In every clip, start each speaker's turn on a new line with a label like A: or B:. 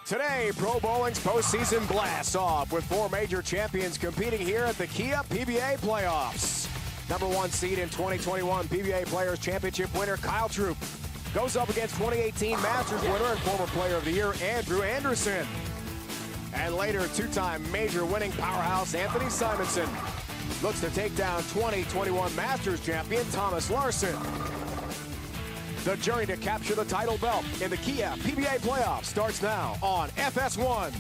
A: Today, Pro Bowling's postseason blasts off with 4 major champions competing here at the Kia PBA playoffs. Number 1 seed in 2021 PBA Players Championship winner Kyle Troop goes up against 2018 Masters winner and former Player of the Year Andrew Anderson. And later, 2-time major winning powerhouse Anthony Simonson looks to take down 2021 Masters champion Thomas Larson. The journey to capture the title belt in the Kia PBA playoffs starts now on FS1.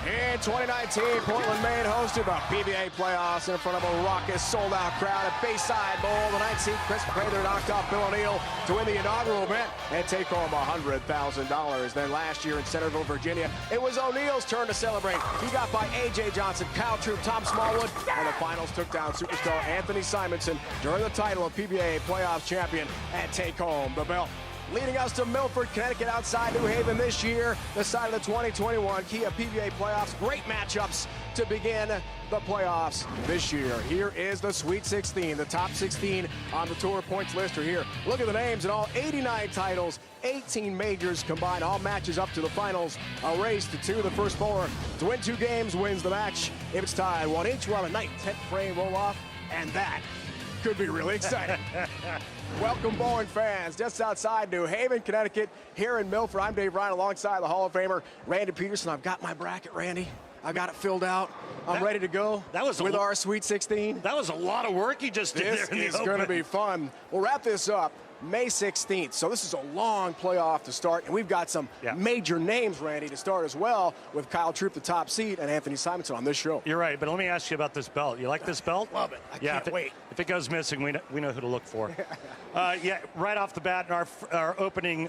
A: In 2019, Portland, Maine hosted the PBA playoffs in front of a raucous, sold-out crowd at Bayside Bowl. The 9th seed Chris Prather knocked off Bill O'Neill to win the inaugural event and take home $100,000. Then last year in Centerville, Virginia, it was O'Neill's turn to celebrate. He got by A.J. Johnson, Kyle Troop, Tom Smallwood, and the finals took down superstar Anthony Simonson during the title of PBA playoff champion and take home the belt. Leading us to Milford, Connecticut, outside New Haven this year, the side of the 2021 Kia PBA playoffs. Great matchups to begin the playoffs this year. Here is the Sweet 16. The top 16 on the tour points list are here. Look at the names in all 89 titles, 18 majors combined, all matches up to the finals. A race to 2. The first bowler to win 2 games wins the match. If it's tied 1 each, we're on a 10th frame roll-off, and that could be really exciting. Welcome, bowling fans, just outside New Haven, Connecticut, here in Milford. I'm Dave Ryan alongside the Hall of Famer, Randy Pedersen. I've got my bracket, Randy. I got it filled out. I'm ready to go with our Sweet 16.
B: That was a lot of work you just did there in the
A: This is going to be fun. We'll wrap this up May 16th. So this is a long playoff to start, and we've got some major names, Randy, to start as well, with Kyle Troop, the top seed, and Anthony Simonson on this show.
B: You're right, but let me ask you about this belt. You like this belt?
A: Love it. I can't wait.
B: If it goes missing, we know who to look for. Right off the bat, our opening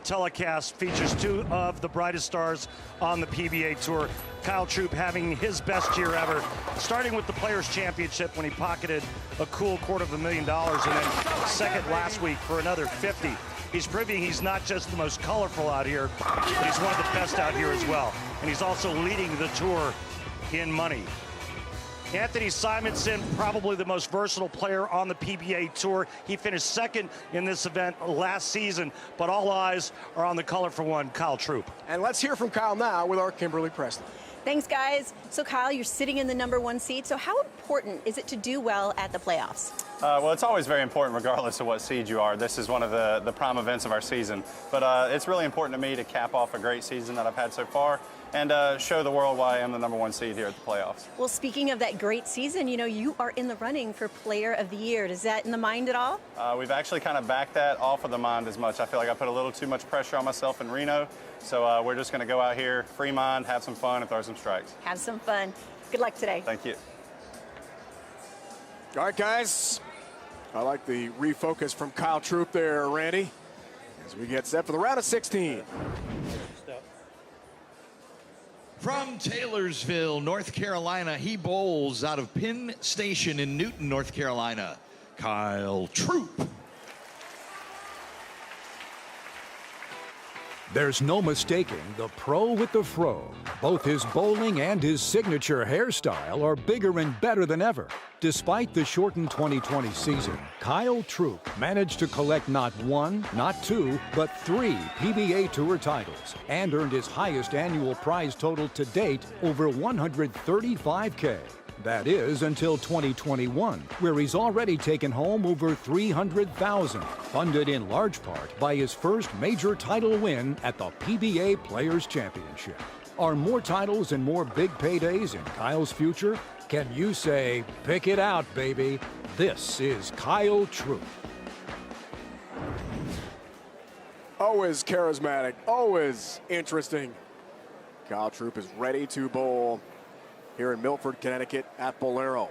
B: telecast features 2 of the brightest stars on the PBA Tour. Kyle Troop having his best year ever, starting with the Players Championship when he pocketed a cool $250,000, and then second last week for another 50. He's proving he's not just the most colorful out here, but he's one of the best out here as well. And he's also leading the tour in money. Anthony Simonson, probably the most versatile player on the PBA Tour. He finished second in this event last season, but all eyes are on the colorful one, Kyle Troop.
A: And let's hear from Kyle now with our Kimberly Pressler.
C: Thanks, guys. So, Kyle, you're sitting in the number 1 seed. So how important is it to do well at the playoffs?
D: Well, it's always very important regardless of what seed you are. This is one of the prime events of our season. But it's really important to me to cap off a great season that I've had so far and show the world why I am the number 1 seed here at the playoffs.
C: Well, speaking of that great season, you know, you are in the running for Player of the Year. Is that in the mind at all?
D: We've actually kind of backed that off of the mind as much. I feel like I put a little too much pressure on myself in Reno. So we're just going to go out here, free mind, have some fun, and throw some strikes.
C: Have some fun. Good luck today.
D: Thank you.
A: All right, guys. I like the refocus from Kyle Troop there, Randy, as we get set for the round of 16.
E: From Taylorsville, North Carolina, he bowls out of Penn Station in Newton, North Carolina, Kyle Troop.
F: There's no mistaking the pro with the fro. Both his bowling and his signature hairstyle are bigger and better than ever. Despite the shortened 2020 season, Kyle Troop managed to collect not 1, not 2, but 3 PBA Tour titles and earned his highest annual prize total to date, over $135K. That is until 2021, where he's already taken home over $300,000, funded in large part by his first major title win at the PBA Players Championship. Are more titles and more big paydays in Kyle's future? Can you say, pick it out, baby? This is Kyle Troop.
A: Always charismatic, always interesting. Kyle Troop is ready to bowl here in Milford, Connecticut at Bolero.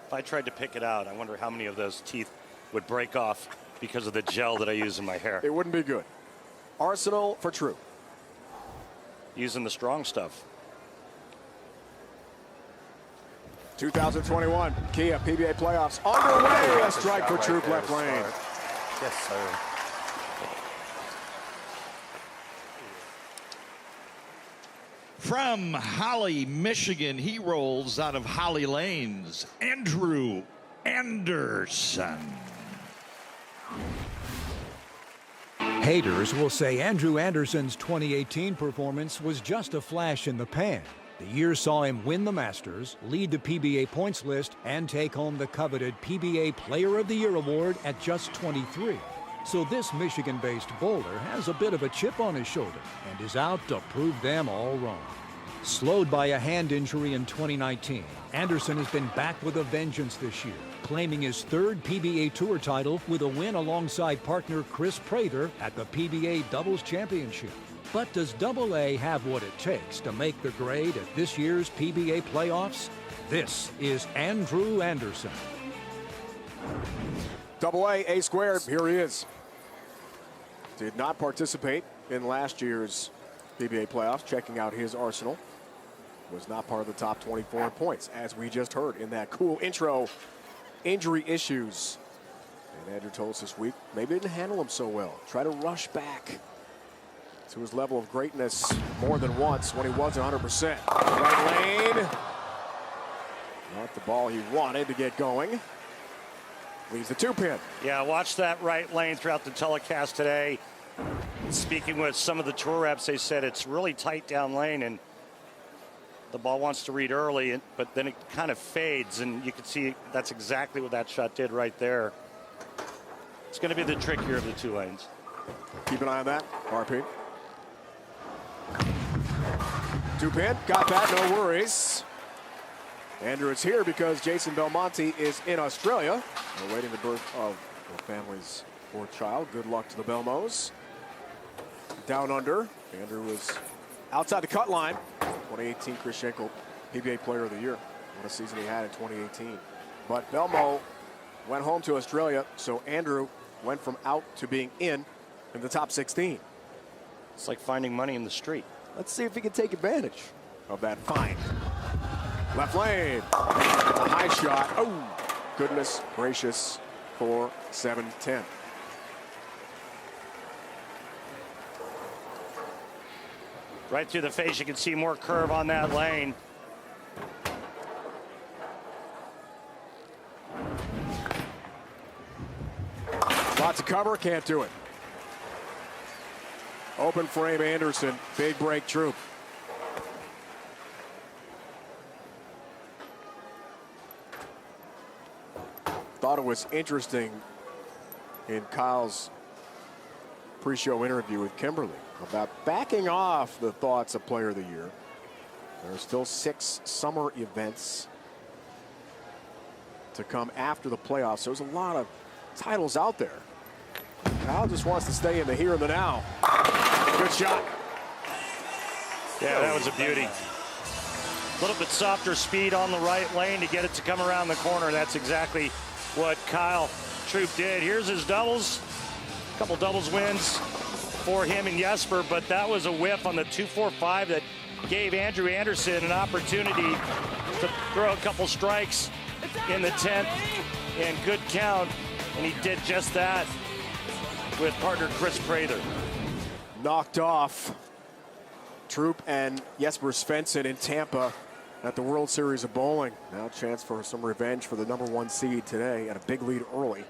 B: If I tried to pick it out, I wonder how many of those teeth would break off because of the gel that I use in my hair.
A: It wouldn't be good. Arsenal for Troop.
B: Using the strong stuff.
A: 2021 Kia PBA playoffs underway. A strike for Troop left lane.
D: Yes, sir.
E: From Holly, Michigan, he rolls out of Holly Lanes, Andrew Anderson.
F: Haters will say Andrew Anderson's 2018 performance was just a flash in the pan. The year saw him win the Masters, lead the PBA points list, and take home the coveted PBA Player of the Year award at just 23. So this Michigan-based bowler has a bit of a chip on his shoulder and is out to prove them all wrong. Slowed by a hand injury in 2019, Anderson has been back with a vengeance this year, claiming his third PBA Tour title with a win alongside partner Chris Prather at the PBA Doubles Championship. But does AA have what it takes to make the grade at this year's PBA playoffs? This is Andrew Anderson.
A: AA, A squared, here he is. Did not participate in last year's PBA playoffs, checking out his arsenal. Was not part of the top 24 in points, as we just heard in that cool intro. Injury issues. And Andrew told us this week, maybe didn't handle him so well. Try to rush back to his level of greatness more than once when he wasn't 100%. Right lane. Not the ball he wanted to get going. Leaves the 2-pin.
B: Yeah, watch that right lane throughout the telecast today. Speaking with some of the tour reps, they said it's really tight down lane and the ball wants to read early, but then it kind of fades, and you can see that's exactly what that shot did right there. It's going to be the trickier of the two lanes.
A: Keep an eye on that, RP. 2-pin, got that, no worries. Andrew is here because Jason Belmonte is in Australia, awaiting the birth of the family's fourth child. Good luck to the Belmos. Down under, Andrew was outside the cut line. 2018 Chris Schenkel PBA Player of the Year. What a season he had in 2018. But Belmo went home to Australia, so Andrew went from out to being in the top 16.
B: It's like finding money in the street.
A: Let's see if he can take advantage of that find. Left lane. A high shot. Oh, goodness gracious. 4-7-10.
B: Right through the face, you can see more curve on that lane.
A: Lots of cover, can't do it. Open frame Anderson, big break Troop. Thought it was interesting in Kyle's pre-show interview with Kimberly about backing off the thoughts of Player of the Year. There are still 6 summer events to come after the playoffs. So there's a lot of titles out there. Kyle just wants to stay in the here and the now. Good shot.
B: Yeah, that was a beauty. A little bit softer speed on the right lane to get it to come around the corner. That's exactly what Kyle Troop did. Here's his doubles. A couple doubles wins for him and Jesper, but that was a whiff on the 2-4-5 that gave Andrew Anderson an opportunity to throw a couple strikes in the 10th and good count, and he did just that with partner Chris Prather.
A: Knocked off Troop and Jesper Svensson in Tampa at the World Series of Bowling. Now a chance for some revenge for the #1 seed today and a big lead early.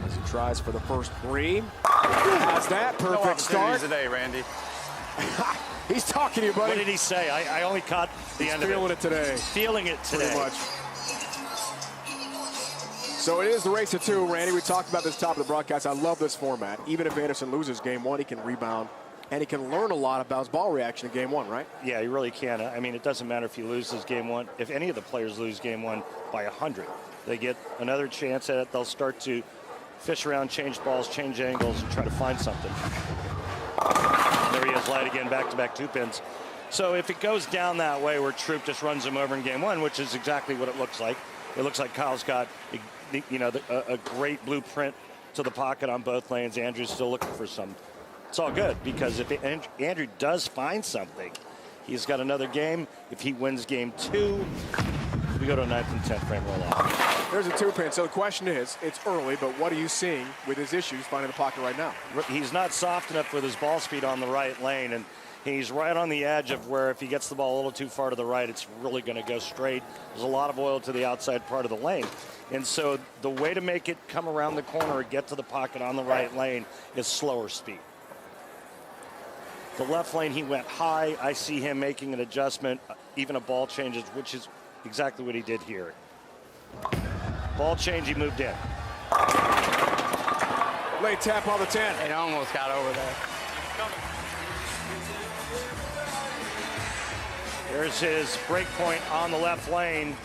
A: As he tries for the first 3. Has that perfect start
D: today, Randy.
A: He's talking to you, buddy.
B: What did he say? I only caught the end of it.
A: Feeling it today.
B: Feeling it today.
A: Pretty much. So it is the race to 2, Randy. We talked about this top of the broadcast. I love this format. Even if Anderson loses game 1, he can rebound, and he can learn a lot about his ball reaction in game 1, right?
B: Yeah, he really can. I mean, it doesn't matter if he loses game 1. If any of the players lose game 1 by 100, they get another chance at it. They'll start to fish around, change balls, change angles, and try to find something. There he is, light again, back-to-back 2-pins. So if it goes down that way where Troop just runs him over in game 1, which is exactly what it looks like, it looks like Kyle's got a great blueprint to the pocket on both lanes. Andrew's still looking for some. It's all good, because if Andrew does find something, he's got another game. If he wins game 2, we go to a 9th and 10th frame roll off.
A: There's a 2-pin. So the question is, it's early, but what are you seeing with his issues finding the pocket right now?
B: He's not soft enough with his ball speed on the right lane, and He's right on the edge of where if he gets the ball a little too far to the right, it's really going to go straight. There's a lot of oil to the outside part of the lane. And so the way to make it come around the corner or get to the pocket on the right lane is slower speed. The left lane, he went high. I see him making an adjustment, even a ball change, which is exactly what he did here. Ball change, he moved in.
A: Late tap on the 10.
G: It almost got over there.
B: There's his break point on the left lane,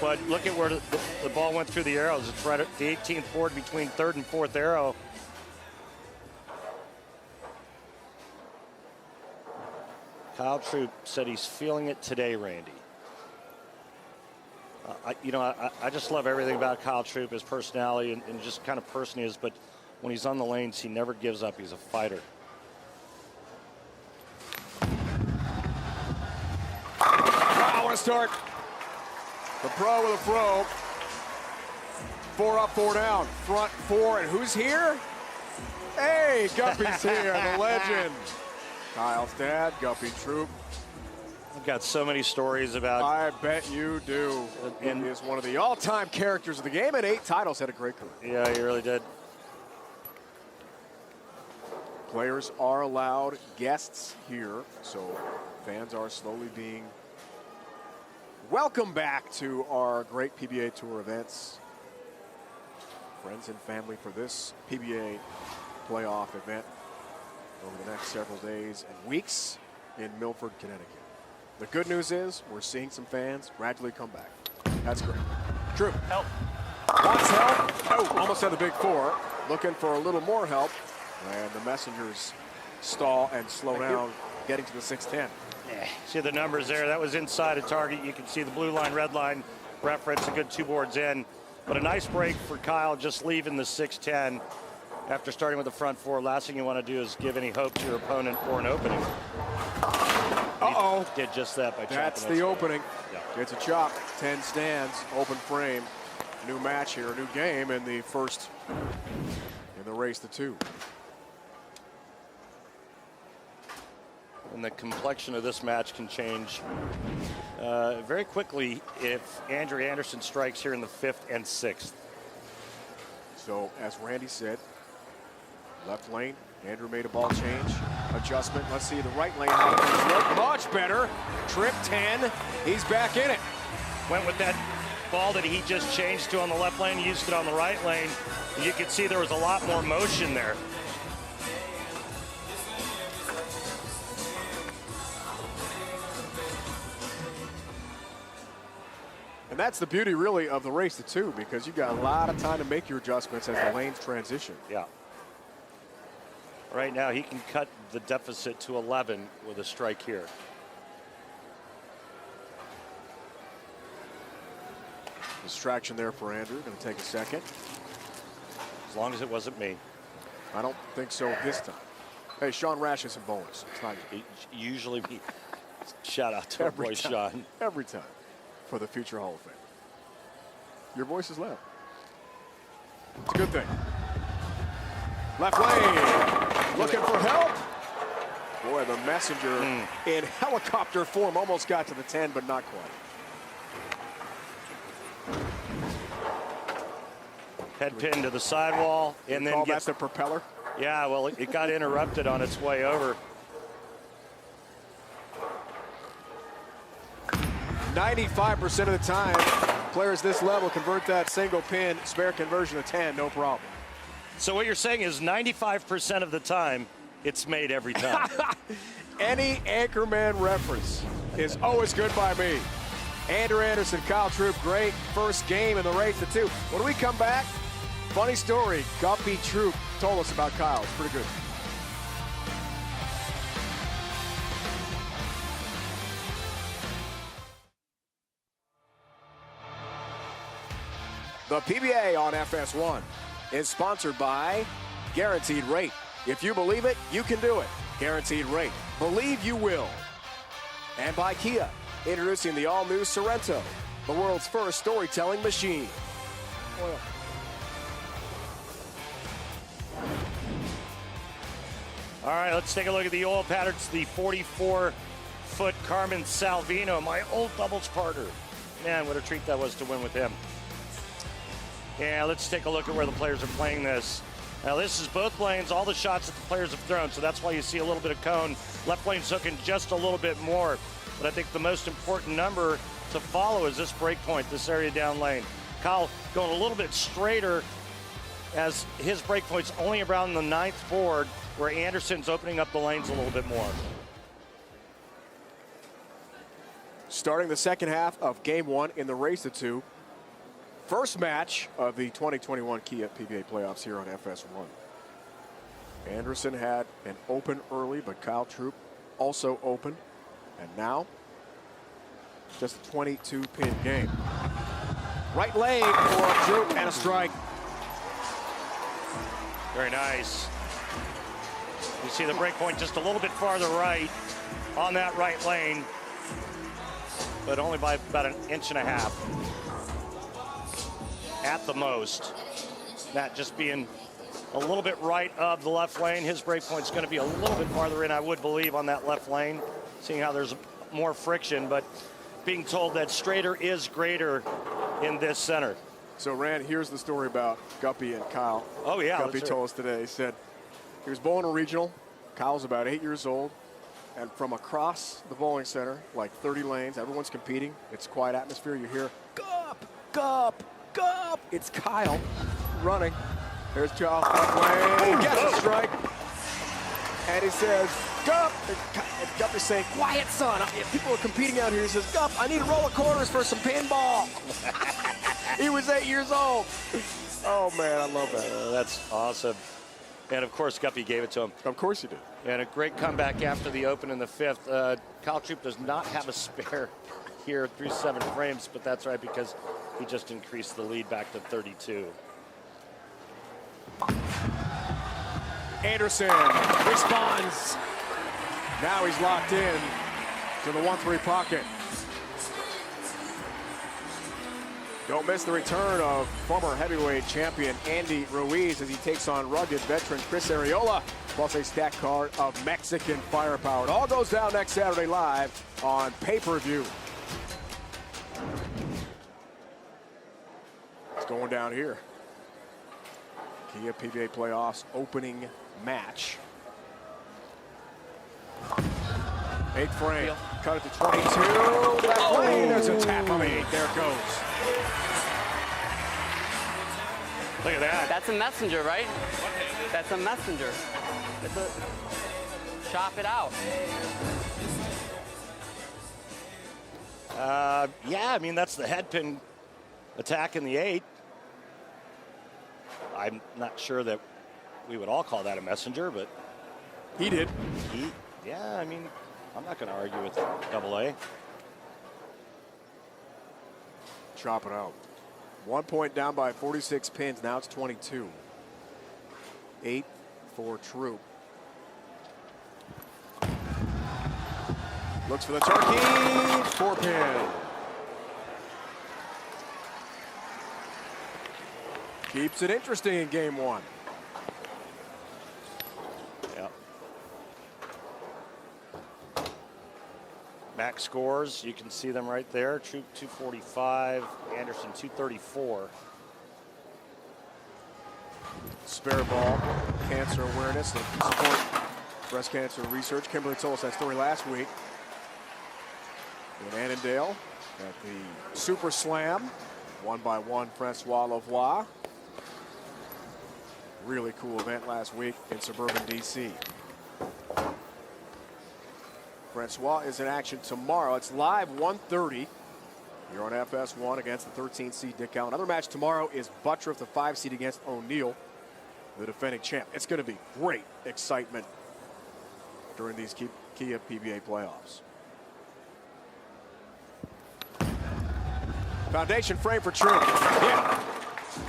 B: but look at where the ball went through the arrows. It's right at the 18th board between third and fourth arrow. Kyle Troup said he's feeling it today, Randy. I just love everything about Kyle Troup, his personality and just kind of person he is, but when he's on the lanes, he never gives up. He's a fighter.
A: Wow, what a start. The pro with a throw. 4 up, 4 down. Front 4, and who's here? Hey, Guppy's here, the legend. Kyle's dad, Guppy Troup.
B: I've got so many stories about.
A: I bet you do. And he is one of the all-time characters of the game, and 8 titles, had a great career.
B: Yeah, he really did.
A: Players are allowed guests here, so fans are slowly being welcomed back to our great PBA Tour events. Friends and family for this PBA playoff event over the next several days and weeks in Milford, Connecticut. The good news is we're seeing some fans gradually come back. That's great. Troup.
G: Help.
A: Wants help. Oh, almost had the big 4. Looking for a little more help. And the Messengers stall and slow down, getting to the 610.
B: Yeah. See the numbers there. That was inside a target. You can see the blue line, red line reference, a good 2 boards in. But a nice break for Kyle, just leaving the 610 after starting with the front 4. Last thing you want to do is give any hope to your opponent for an opening.
A: Uh-oh.
B: He did just that by chopping.
A: That's the opening.
B: Yeah.
A: Gets a chop. 10 stands, open frame. New match here, a new game, and the first in the race to 2.
B: And the complexion of this match can change very quickly if Andrew Anderson strikes here in the 5th and 6th.
A: So, as Randy said, left lane, Andrew made a ball change, adjustment. Let's see the right lane, how things look. Much better. Trip 10, he's back in it.
B: Went with that ball that he just changed to on the left lane, used it on the right lane. You could see there was a lot more motion there.
A: And that's the beauty, really, of the race to 2, because you've got a lot of time to make your adjustments as the lanes transition.
B: Yeah. Right now, he can cut the deficit to 11 with a strike here.
A: Distraction there for Andrew. Going to take a second.
B: As long as it wasn't me.
A: I don't think so this time. Hey, Sean Rash is in bonus. It's not you.
B: Usually me. Shout out to our boy Sean.
A: Every time. For the future Hall of Fame. Your voice is loud. It's a good thing. Left lane. Looking for help. Boy, the Messenger in helicopter form almost got to the 10, but not quite.
B: Head pin to the sidewall, and then
A: that's the propeller.
B: Yeah, well, it got interrupted on its way over.
A: 95% of the time, players this level convert that single pin, spare conversion to 10, no problem.
B: So what you're saying is 95% of the time, it's made every time.
A: Any Anchorman reference is always good by me. Andrew Anderson, Kyle Troup, great first game in the race to 2. When we come back, funny story, Guppy Troup told us about Kyle. It's pretty good. The PBA on FS1 is sponsored by Guaranteed Rate. If you believe it, you can do it. Guaranteed Rate. Believe you will. And by Kia, introducing the all-new Sorrento, the world's first storytelling machine. Oil.
B: All right, let's take a look at the oil patterns. The 44-foot Carmen Salvino, my old doubles partner. Man, what a treat that was to win with him. Yeah, let's take a look at where the players are playing this. Now, this is both lanes, all the shots that the players have thrown, so that's why you see a little bit of cone. Left lane's hooking just a little bit more. But I think the most important number to follow is this break point, this area down lane. Kyle going a little bit straighter as his break point's only around the 9th board, where Anderson's opening up the lanes a little bit more.
A: Starting the second half of game 1 in the race to 2. First match of the 2021 Kia PBA playoffs here on FS1. Anderson had an open early, but Kyle Troop also open. And now, just a 22-pin game. Right lane for Troop and a strike.
B: Very nice. You see the break point just a little bit farther right on that right lane, but only by about 1.5 inches at the most. That just being a little bit right of the left lane. His break point's going to be a little bit farther in, I would believe, on that left lane, seeing how there's more friction, but being told that straighter is greater in this center.
A: So, Rand, here's the story about Guppy and Kyle.
B: Oh, yeah.
A: Guppy told us today. He said he was bowling a regional. Kyle's about 8 years old. And from across the bowling center, like 30 lanes, everyone's competing. It's a quiet atmosphere. You hear, Gup, Gup, Gup. It's Kyle running. There's Josh left lane. Gets a strike. And he says, Gup. And Gup is saying, quiet, son. People are competing out here. He says, Gup, I need a roll of quarters for some pinball. He was 8 years old. Oh, man, I love that.
B: That's awesome. And, of course, Guppy gave it to him.
A: Of course he did.
B: And a great comeback after the open in the 5th. Kyle Troop does not have a spare here through 7 frames, but that's right because he just increased the lead back to 32.
A: Anderson responds. Now he's locked in to the 1-3 pocket. Don't miss the return of former heavyweight champion Andy Ruiz as he takes on rugged veteran Chris Arreola, plus a stacked card of Mexican firepower. It all goes down next Saturday live on pay-per-view. It's going down here. Kia PBA playoffs opening match. 8th frame, cut it to 22. Left lane, there's a tap on the 8. There it goes.
B: Look at that.
G: That's a messenger, right? That's a messenger. It's a chop it out.
B: Yeah, I mean, that's the head pin attack in the 8. I'm not sure that we would all call that a messenger, but
A: He did.
B: yeah, I mean, I'm not going to argue with AA.
A: Chop it out. 1 point down by 46 pins. Now it's 22. 8 for Troop. Looks for the turkey. 4 pin. Keeps it interesting in game 1.
B: Yeah. Max scores, you can see them right there. Troop 245, Anderson 234.
A: Spare ball, cancer awareness, and support breast cancer research. Kimberly told us that story last week. In Annandale at the Super Slam, 1x1 Francois Lavoie. Really cool event last week in suburban DC. Francois is in action tomorrow. It's live 1:30 here on FS1 against the 13th seed Dick Allen. Another match tomorrow is Buttriff, the 5 seed, against O'Neill, the defending champ. It's going to be great excitement during these Kia PBA playoffs. Foundation frame for Troop. Yeah.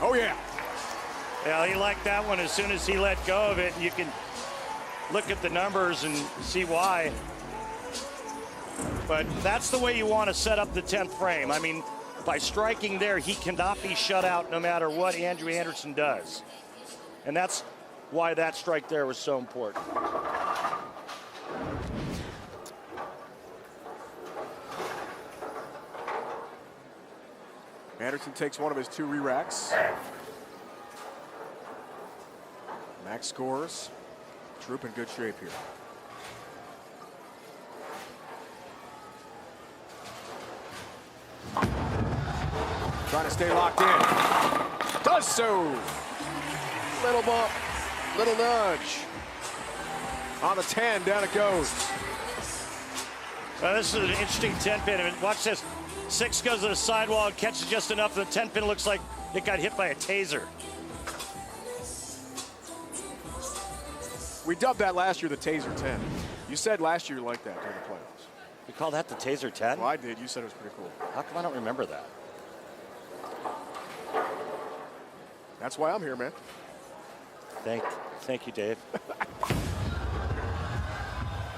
A: Oh, yeah.
B: Yeah, he liked that one as soon as he let go of it. You can look at the numbers and see why. But that's the way you want to set up the 10th frame. I mean, by striking there, he cannot be shut out no matter what Andrew Anderson does. And that's why that strike there was so important.
A: Anderson takes one of his 2 re-racks. Max scores. Troop in good shape here. Trying to stay locked in. Does so. Little bump, little nudge. On the 10, down it goes.
B: This is an interesting 10-pin. Watch this. 6 goes to the sidewall and catches just enough. The 10-pin looks like it got hit by a taser.
A: We dubbed that last year the Taser 10. You said last year you liked that during the playoffs.
B: We call that the Taser 10?
A: Well, I did. You said it was pretty cool.
B: How come I don't remember that?
A: That's why I'm here, man.
B: Thank you, Dave.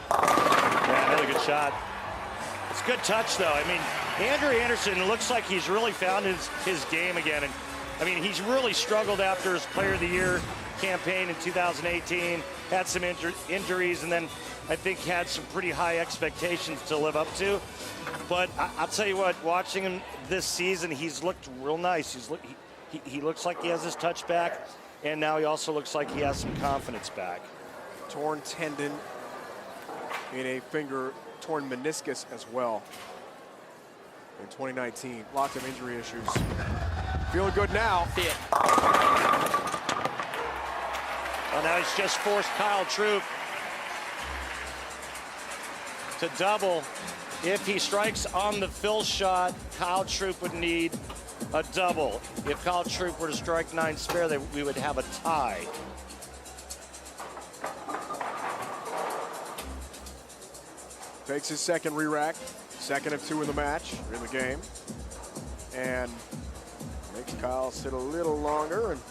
B: Yeah, another good shot. It's a good touch, though. I mean, Andrew Anderson looks like he's really found his game again. And I mean, he's really struggled after his Player of the Year campaign in 2018. Had some injuries, and then I think had some pretty high expectations to live up to. But I'll tell you what, watching him this season, he's looked real nice. He looks like he has his touch back, and now he also looks like he has some confidence back.
A: Torn tendon in a finger, torn meniscus as well in 2019. Lots of injury issues. Feeling good now.
B: Well, now he's just forced Kyle Troop to double. If he strikes on the fill shot, Kyle Troop would need a double. If Kyle Troop were to strike 9 spare, we would have a tie.
A: Takes his second re-rack, second of 2 in the match, in the game, and makes Kyle sit a little longer and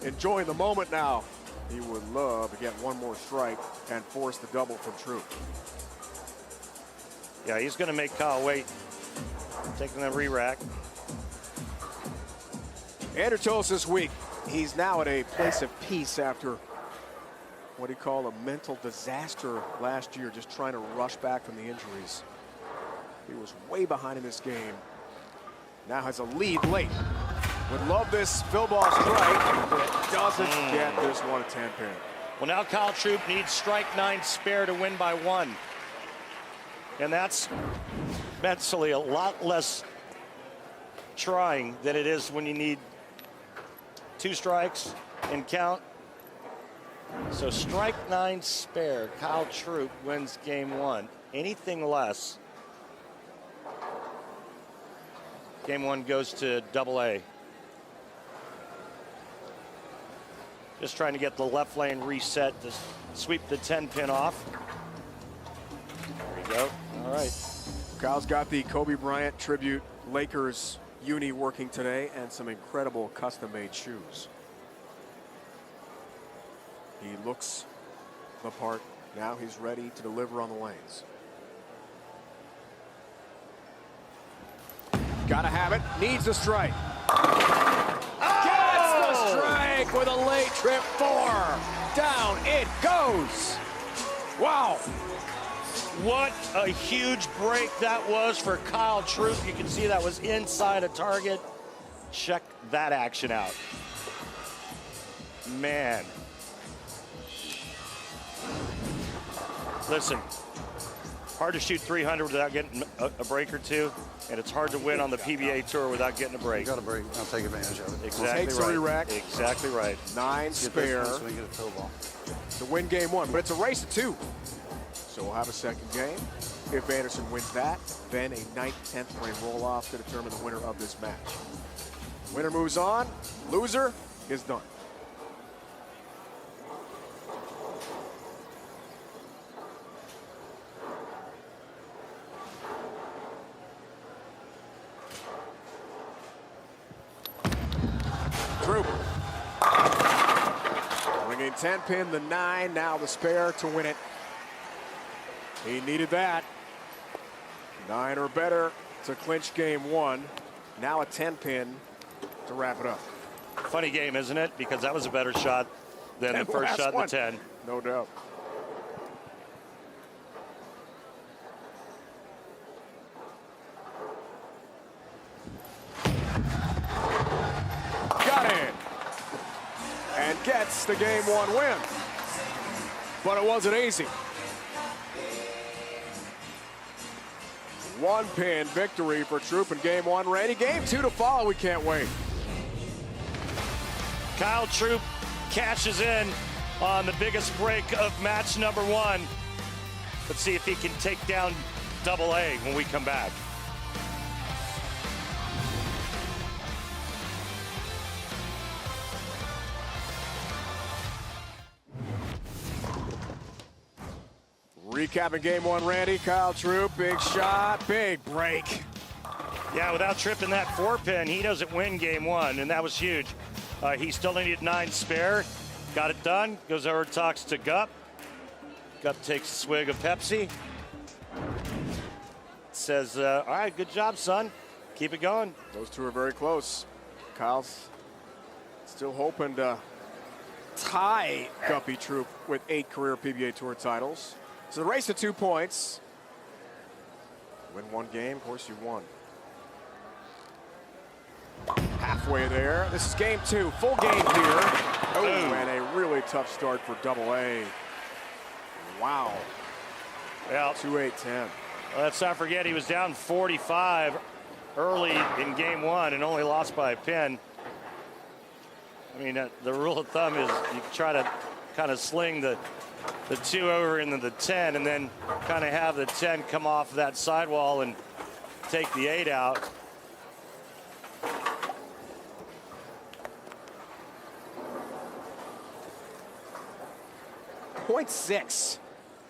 A: enjoy the moment now. He would love to get one more strike and force the double from Troop.
B: Yeah, he's going to make Kyle wait. Taking the re-rack.
A: Andrew told us this week he's now at a place of peace after what he called a mental disaster last year, just trying to rush back from the injuries. He was way behind in this game. Now has a lead late. Would love this fill ball strike, but doesn't get this one a 10-pin.
B: Well, now Kyle Troop needs strike 9 spare to win by 1. And that's mentally a lot less trying than it is when you need 2 strikes and count. So strike 9 spare, Kyle Troop wins game 1. Anything less, game 1 goes to AA. Just trying to get the left lane reset to sweep the 10-pin off. There we go. All right.
A: Kyle's got the Kobe Bryant tribute Lakers uni working today and some incredible custom-made shoes. He looks the part. Now he's ready to deliver on the lanes. Gotta have it. Needs the strike. Gets the strike with a late trip 4. Down it goes. Wow.
B: What a huge break that was for Kyle Troop. You can see that was inside a target. Check that action out. Man. Listen, hard to shoot 300 without getting a break or 2, and it's hard to win on the PBA Tour without getting a break.
H: You got a break. I'll take advantage of it.
B: Exactly
A: Takes
B: right.
A: a re-rack.
B: Exactly right.
A: 9 spare
H: So we get a fill ball.
A: to win game 1, but it's a race of 2. So we'll have a second game. If Anderson wins that, then a 9th, 10th frame roll-off to determine the winner of this match. Winner moves on. Loser is done. Troop. Bringing 10-pin, the 9, now the spare to win it. He needed that. 9 or better to clinch game 1. Now a 10-pin to wrap it up.
B: Funny game, isn't it? Because that was a better shot than the first shot in the 10.
A: No doubt. the Game 1 win. But it wasn't easy. One pin victory for Troop in Game 1. Randy, Game 2 to follow. We can't wait.
B: Kyle Troop cashes in on the biggest break of match number 1. Let's see if he can take down Double A when we come back.
A: Recapping Game 1, Randy. Kyle Troop, big shot, big break.
B: Yeah, without tripping that 4-pin, he doesn't win Game 1, and that was huge. He still needed 9 spare. Got it done. Goes over, talks to Gup. Gup takes a swig of Pepsi. Says, all right, good job, son. Keep it going.
A: Those two are very close. Kyle's still hoping to tie Guppy Troop with 8 career PBA Tour titles. So the race to 2 points. Win 1 game, of course you won. Halfway there. This is Game 2, full game here. Oh, and a really tough start for Double A. Wow.
B: Yeah.
A: 2-8-10.
B: Let's not forget he was down 45 early in Game 1 and only lost by a pin. I mean, the rule of thumb is you try to kind of sling the 2 over into the 10 and then kind of have the 10 come off that sidewall and take the 8 out.
A: .6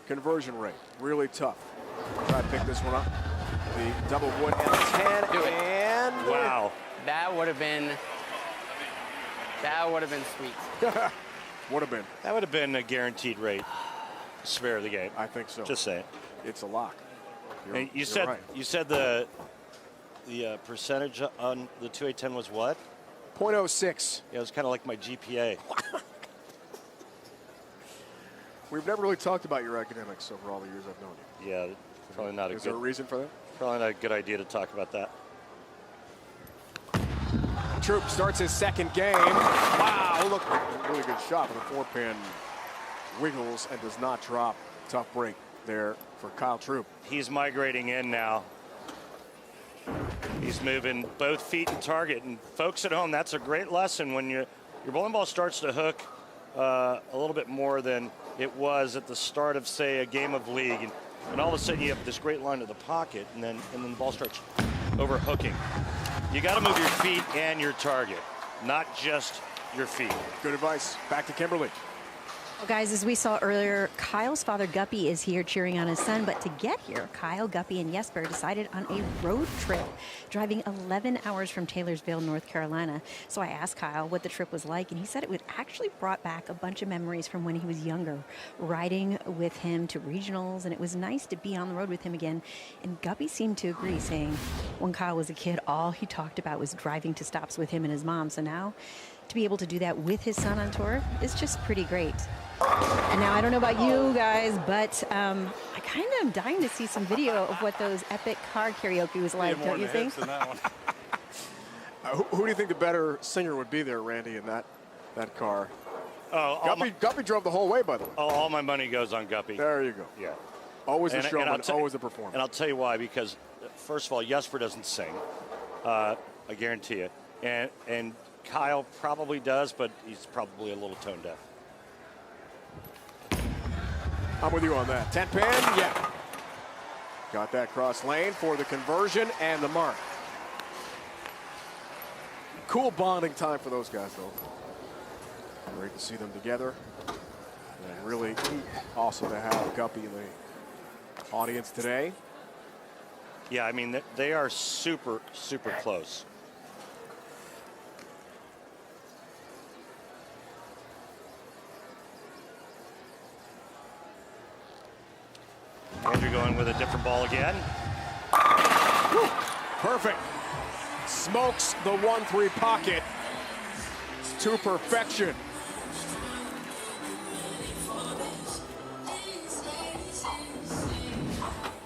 A: conversion rate, really tough. Try to pick this one up. The double wood and a 10,
G: Do it.
A: and
G: Wow. That would have been sweet.
A: would have been.
B: That would have been a guaranteed rate spare of the game.
A: I think so.
B: Just saying.
A: It's a lock.
B: Hey, you
A: right.
B: said the percentage on the 2-8-10 was what?
A: .06.
B: Yeah, it was kind of like my GPA.
A: We've never really talked about your academics over all the years I've known you.
B: Yeah, probably not
A: Is there a reason for that?
B: Probably not a good idea to talk about that.
A: Troop starts his second game. Wow, look, really good shot with a 4-pin. Wiggles and does not drop. Tough break there for Kyle Troop.
B: He's migrating in now. He's moving both feet in target. And folks at home, that's a great lesson when your bowling ball starts to hook a little bit more than it was at the start of, say, a game of league. And all of a sudden you have this great line to the pocket, and then the ball starts overhooking. You got to move your feet and your target, not just your feet.
A: Good advice. Back to Kimberly.
C: Well, guys, as we saw earlier, Kyle's father, Guppy, is here cheering on his son. But to get here, Kyle, Guppy, and Jesper decided on a road trip, driving 11 hours from Taylorsville, North Carolina. So I asked Kyle what the trip was like, and he said it actually brought back a bunch of memories from when he was younger, riding with him to regionals, and it was nice to be on the road with him again. And Guppy seemed to agree, saying when Kyle was a kid, all he talked about was driving to stops with him and his mom. So now to be able to do that with his son on tour is just pretty great. And now I don't know about you guys, but I kind of am dying to see some video of what those epic car karaoke was like, don't you think?
A: Who do you think the better singer would be there, Randy, in that car?
B: Oh,
A: Guppy drove the whole way, by the way.
B: all my money goes on Guppy.
A: There you go.
B: Yeah.
A: Always a showman, always a performer.
B: And I'll tell you why, because first of all, Jesper doesn't sing. I guarantee it. And Kyle probably does, but he's probably a little tone deaf.
A: I'm with you on that. 10-pin, yeah. Got that cross lane for the conversion and the mark. Cool bonding time for those guys, though. Great to see them together. And really awesome to have Guppy in the audience today.
B: Yeah, I mean, they are super, super close. Andrew going with a different ball again.
A: Woo, perfect. Smokes the 1-3 pocket to perfection.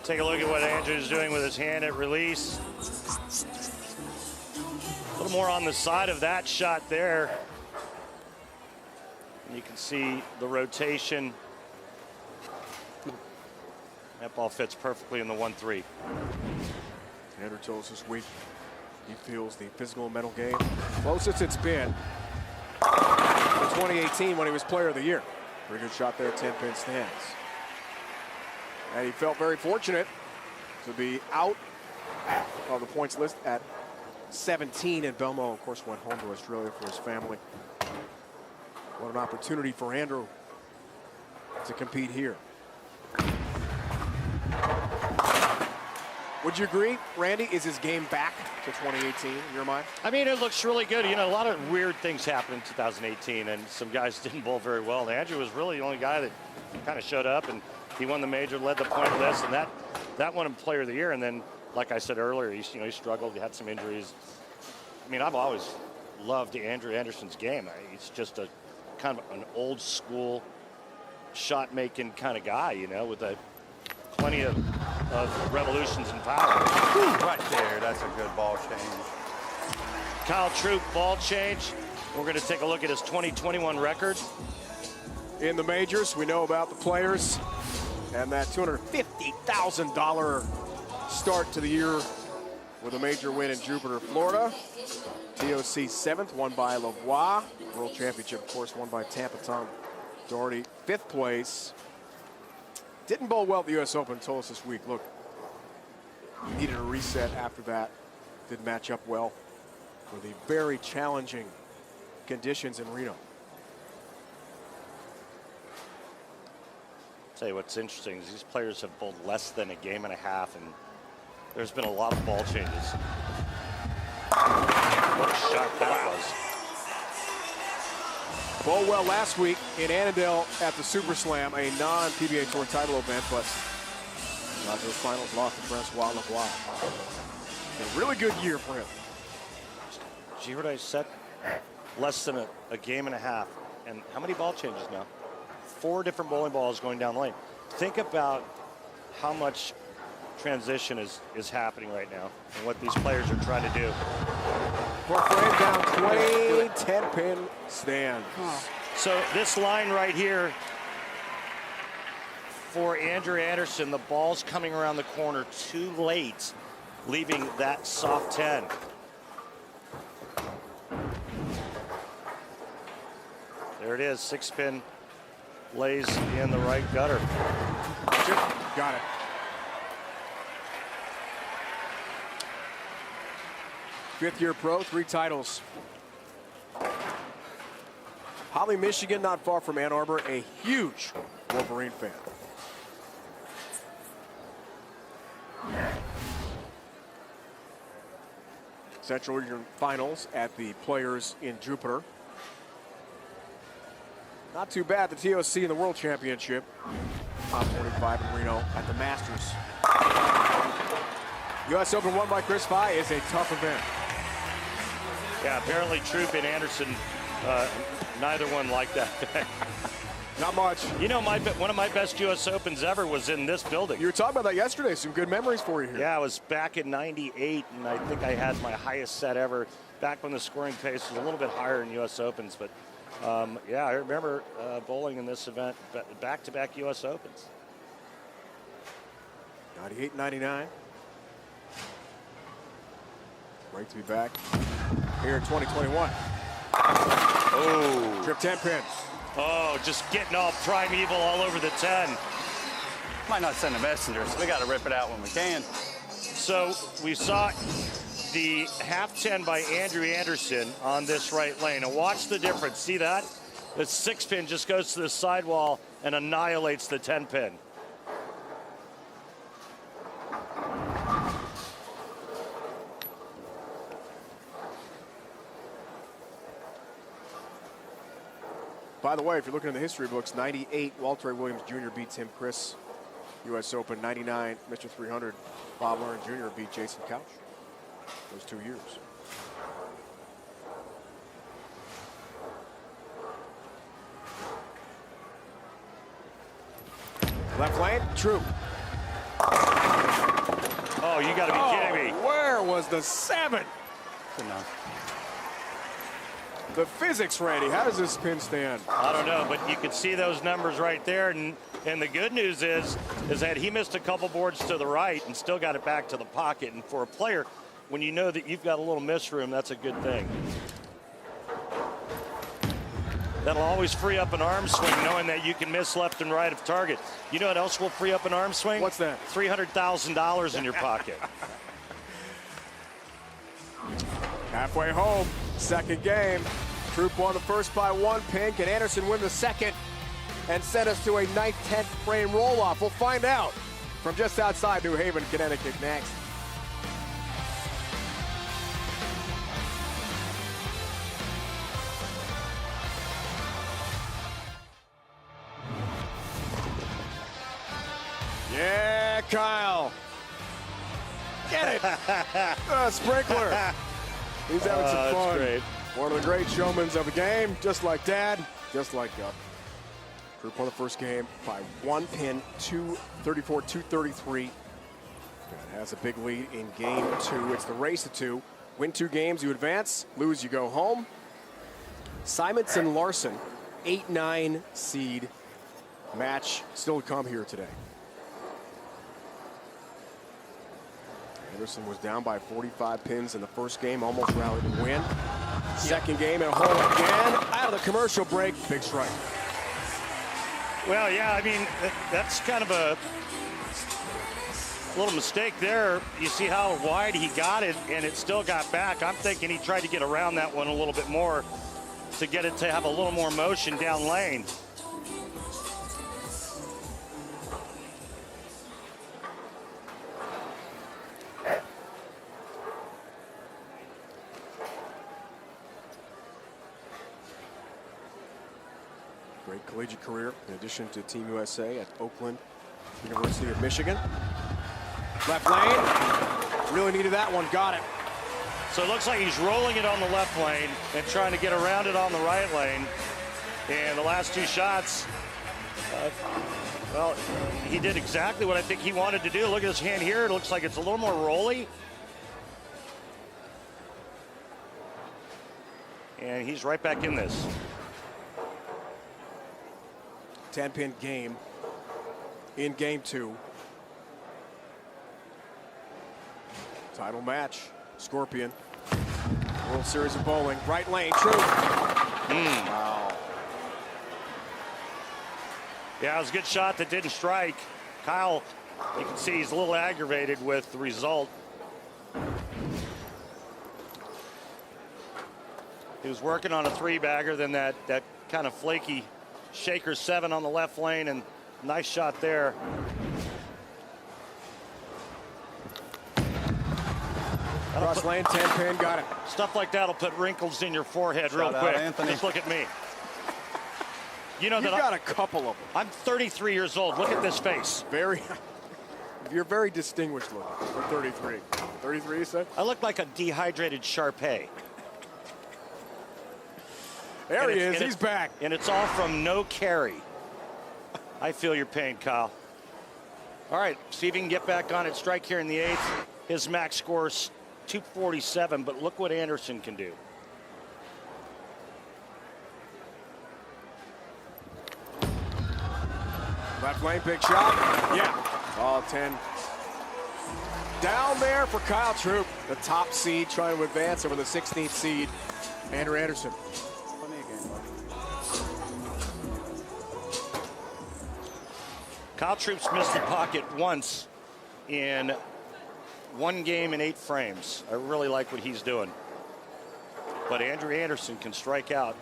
B: Take a look at what Andrew's doing with his hand at release. A little more on the side of that shot there. You can see the rotation. That ball fits perfectly in the 1-3.
A: Andrew told us this week he feels the physical and mental game closest it's been in 2018 when he was Player of the Year. Pretty good shot there, 10-pin stands. And he felt very fortunate to be out of the points list at 17, and Belmo, of course, went home to Australia for his family. What an opportunity for Andrew to compete here. Would you agree, Randy, is his game back to 2018 in your mind?
B: I mean, it looks really good. You know, a lot of weird things happened in 2018, and some guys didn't bowl very well. And Andrew was really the only guy that kind of showed up, and he won the major, led the point list, and that won him Player of the Year. And then, like I said earlier, he struggled. He had some injuries. I mean, I've always loved Andrew Anderson's game. He's just a kind of an old school shot-making kind of guy, you know, with plenty of revolutions and power.
D: Right there, that's a good ball change.
B: Kyle Troop, ball change. We're going to take a look at his 2021 record.
A: In the majors, we know about the players and that $250,000 start to the year with a major win in Jupiter, Florida. TOC 7th, won by Lavoie. World Championship, of course, won by Tampa Tom Doherty. 5th place. Didn't bowl well at the U.S. Open, told us this week. Look, he needed a reset after that. Didn't match up well for the very challenging conditions in Reno.
B: Tell you what's interesting is these players have bowled less than a game and a half, and there's been a lot of ball changes. What a shot that was.
A: Bowled well last week in Annandale at the Super Slam, a non-PBA Tour title event, but got to the finals, lost to Francois Lavoie. A really good year for him.
B: Did you hear what I said? Less than a game and a half. And how many ball changes now? 4 different bowling balls going down the lane. Think about how much transition is happening right now and what these players are trying to do.
A: For frame down 20, 10-pin stand.
B: So this line right here for Andrew Anderson, the ball's coming around the corner too late, leaving that soft 10. There it is, 6-pin lays in the right gutter.
A: Got it. Fifth-year pro, 3 titles. Holly, Michigan, not far from Ann Arbor, a huge Wolverine fan. Central Region Finals at the Players in Jupiter. Not too bad, the TOC in the World Championship. Top 45 in Reno at the Masters. U.S. Open won by Chris Fye is a tough event.
B: Yeah, apparently Troop and Anderson, neither one liked that.
A: Not much.
B: You know, one of my best U.S. Opens ever was in this building.
A: You were talking about that yesterday. Some good memories for you here.
B: Yeah, I was back in '98, and I think I had my highest set ever back when the scoring pace was a little bit higher in U.S. Opens. But, yeah, I remember bowling in this event, back-to-back U.S. Opens.
A: 98, 99. Great to be back here in 2021. Oh. Trip 10 pin.
B: Oh, just getting all primeval all over the 10.
D: Might not send a messenger, so we got to rip it out when we can.
B: So we saw the half 10 by Andrew Anderson on this right lane. And watch the difference. See that? The 6-pin just goes to the sidewall and annihilates the 10-pin.
A: By the way, if you're looking in the history books, 98, Walter Williams Jr. beat Tim Chris. U.S. Open, 99, Mr. 300, Bob Lauren Jr. beat Jason Couch. Those 2 years. Left lane, Troop.
B: Oh, you got to be kidding me.
A: Where was the 7?
D: Good enough.
A: The physics, Randy. How does this pin stand?
B: I don't know, but you can see those numbers right there. And the good news is that he missed a couple boards to the right and still got it back to the pocket. And for a player, when you know that you've got a little miss room, that's a good thing. That'll always free up an arm swing, knowing that you can miss left and right of target. You know what else will free up an arm swing?
A: What's that?
B: $300,000 in your pocket.
A: Halfway home, second game. Troop won the first by 1 pin. Can Anderson win the second and send us to a 9th, 10th frame roll-off? We'll find out from just outside New Haven, Connecticut next. Yeah, Kyle. Get it. Sprinkler. He's having some fun.
B: That's great.
A: One of the great showmen of the game, just like Dad, just like Gup. Troop won the first game by 1 pin, 234-233. And has a big lead in game 2. It's the race to 2. Win 2 games, you advance. Lose, you go home. Simonson Larson, 8-9 seed match still to come here today. Pedersen was down by 45 pins in the first game, almost rallied and win. Second game and a hole again. Out of the commercial break, big strike.
B: Well, yeah, I mean, that's kind of a little mistake there. You see how wide he got it, and it still got back. I'm thinking he tried to get around that one a little bit more to get it to have a little more motion down lane.
A: Great collegiate career in addition to Team USA at Oakland University of Michigan. Left lane, really needed that one, got it.
B: So it looks like he's rolling it on the left lane and trying to get around it on the right lane. And the last 2 shots, well, he did exactly what I think he wanted to do. Look at his hand here. It looks like it's a little more rolly. And he's right back in this.
A: 10-pin game in game 2. Title match, Scorpion. World Series of Bowling, right lane, true. Wow.
B: Yeah, it was a good shot that didn't strike. Kyle, you can see he's a little aggravated with the result. He was working on a 3-bagger, then that kind of flaky shaker 7 on the left lane, and nice shot there.
A: Cross lane, 10-pin, got it.
B: Stuff like that will put wrinkles in your forehead real
H: Shout out,
B: quick.
H: Anthony.
B: Just look at me. You know
A: You've
B: that
A: got a couple of them.
B: I'm 33 years old. Look at this face.
A: You're very distinguished looking for 33. 33, you said?
B: I look like a dehydrated Shar-Pei.
A: There he is, he's back.
B: And it's all from no carry. I feel your pain, Kyle. All right, see if he can get back on it. Strike here in the 8th. His max score is 247, but look what Anderson can do.
A: Left lane, big shot. Yeah, all 10. Down there for Kyle Troop, the top seed, trying to advance over the 16th seed, Andrew Anderson.
B: Kyle Troop's missed the pocket once in 1 game in 8 frames. I really like what he's doing. But Andrew Anderson can strike out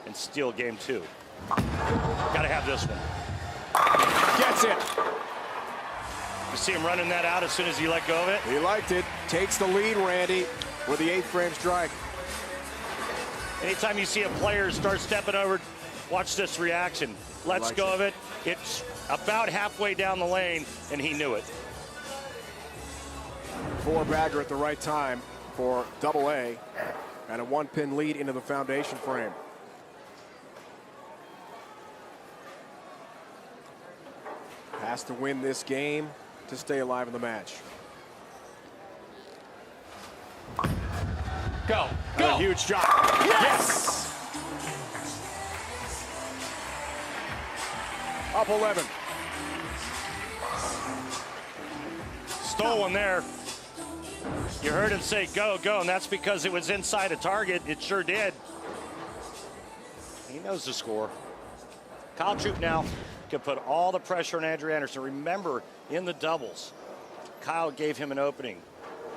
B: and steal game 2. Gotta have this one.
A: Gets it.
B: You see him running that out as soon as he let go of it?
A: He liked it. Takes the lead, Randy, with the 8th frame strike.
B: Anytime you see a player start stepping over, watch this reaction. Lets go of it. It's about halfway down the lane, and he knew it.
A: 4-bagger at the right time for AA, and a 1-pin lead into the foundation frame. Has to win this game to stay alive in the match.
E: Go.
A: A huge drop. Yes! Up 11.
B: Stole one there. You heard him say go, go, and that's because it was inside a target. It sure did. He knows the score. Kyle Troup now can put all the pressure on Andrew Anderson. Remember, in the doubles, Kyle gave him an opening,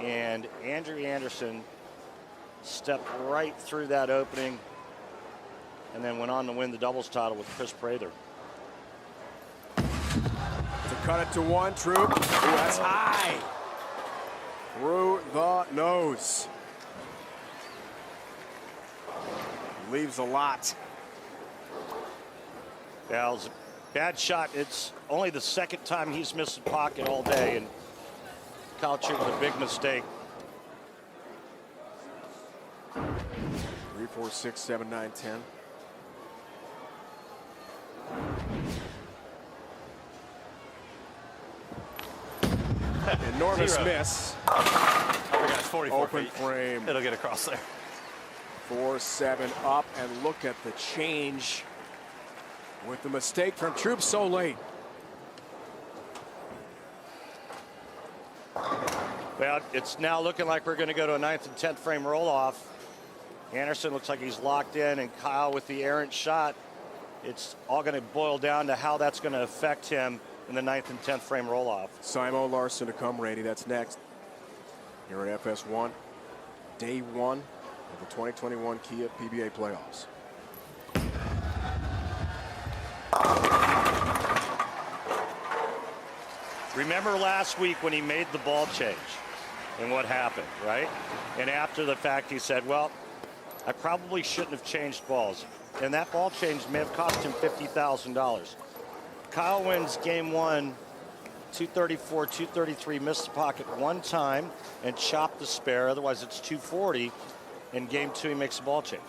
B: and Andrew Anderson stepped right through that opening and then went on to win the doubles title with Chris Prather.
A: To cut it to one, Troup. Ooh, that's high. Through the nose. Leaves a lot.
B: Yeah, it was a bad shot. It's only the second time he's missed the pocket all day, and Kyle Troup with a big mistake.
A: 3, 4, 6, 7, 9, 10. Enormous
D: Zero.
A: miss.
D: I forgot it's 44
A: Open
D: feet.
A: frame.
D: It'll get across there.
A: 4-7 up, and look at the change with the mistake from Troup so late.
B: Well, it's now looking like we're going to go to a 9th and 10th frame roll-off. Anderson looks like he's locked in, and Kyle with the errant shot. It's all going to boil down to how that's going to affect him in the 9th and 10th frame roll-off.
A: Simo Larson to come, Randy. That's next. Here at FS1, day one of the 2021 Kia PBA playoffs.
B: Remember last week when he made the ball change and what happened, right? And after the fact, he said, well, I probably shouldn't have changed balls. And that ball change may have cost him $50,000. Kyle wins game one, 234, 233, missed the pocket one time and chopped the spare. Otherwise, it's 240. In game two, he makes a ball change.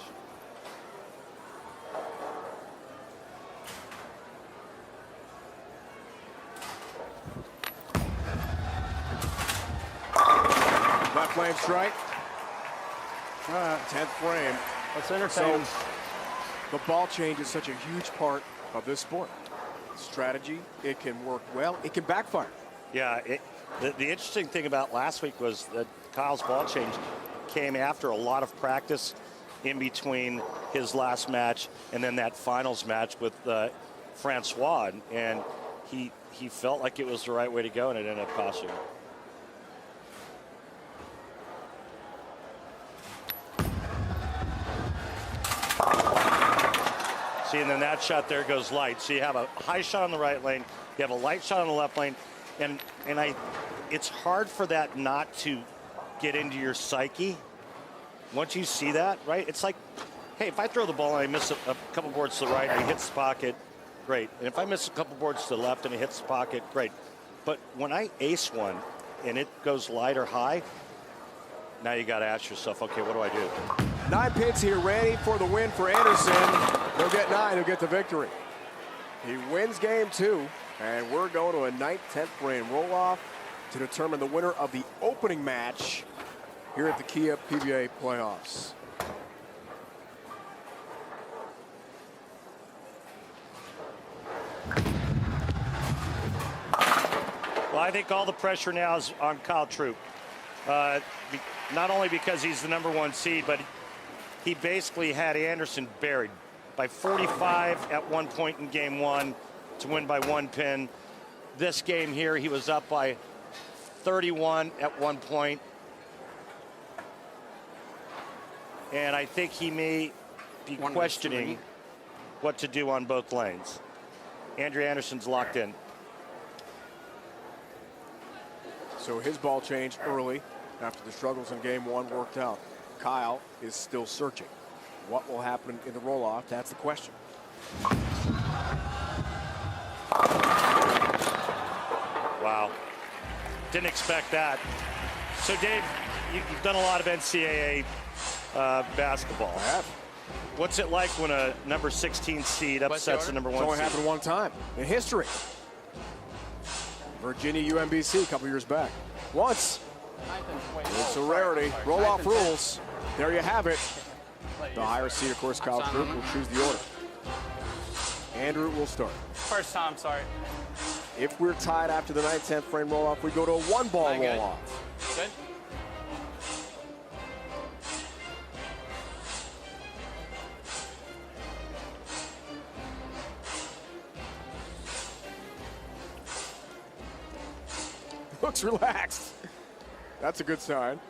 A: Left lane strike. 10th frame.
H: Let's entertain.
A: So the ball change is such a huge part of this sport. Strategy, it can work well, it can backfire.
B: Yeah, the interesting thing about last week was that Kyle's ball change came after a lot of practice in between his last match and then that finals match with Francois, and he felt like it was the right way to go, and it ended up costing him. See, and then that shot there goes light. So you have a high shot on the right lane, you have a light shot on the left lane, and it's hard for that not to get into your psyche. Once you see that, right? It's like, hey, if I throw the ball and I miss a couple boards to the right and he hits the pocket, great. And if I miss a couple boards to the left and he hits the pocket, great. But when I ace one and it goes light or high, now you got to ask yourself, okay, what do I do?
A: 9 pins here, Randy, for the win for Anderson. He'll get 9, he'll get the victory. He wins game 2, and we're going to a 9th, 10th frame roll-off to determine the winner of the opening match here at the Kia PBA playoffs.
B: Well, I think all the pressure now is on Kyle Troup. Not only because he's the #1 seed, but he basically had Anderson buried by 45 at one point in game 1 to win by 1 pin. This game here, he was up by 31 at one point. And I think he may be questioning what to do on both lanes. Andrew Anderson's locked in.
A: So his ball changed early after the struggles in game 1 worked out. Kyle is still searching. What will happen in the roll-off? That's the question.
B: Wow. Didn't expect that. So, Dave, you've done a lot of NCAA basketball.
A: I have.
B: What's it like when a number 16 seed upsets the number 1
A: It's only
B: seed?
A: happened one time in history. Virginia UMBC a couple years back. Once. It's a rarity. Roll-off rules. There you have it. The higher seed, of course, Kyle Troop will choose the order. Andrew will start.
G: First time, sorry.
A: If we're tied after the 9/10 frame roll-off, we go to a one-ball
G: Good.
A: roll-off.
G: Good.
A: Looks relaxed. That's a good sign.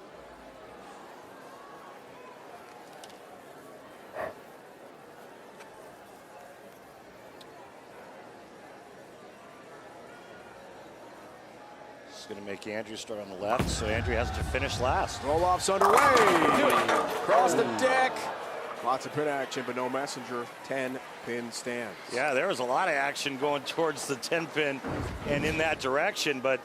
B: It's going to make Andrew start on the left, so Andrew has to finish last.
A: Roll-off's underway. Across the deck. Lots of pin action, but no messenger. 10-pin stands.
B: Yeah, there was a lot of action going towards the 10-pin and in that direction, but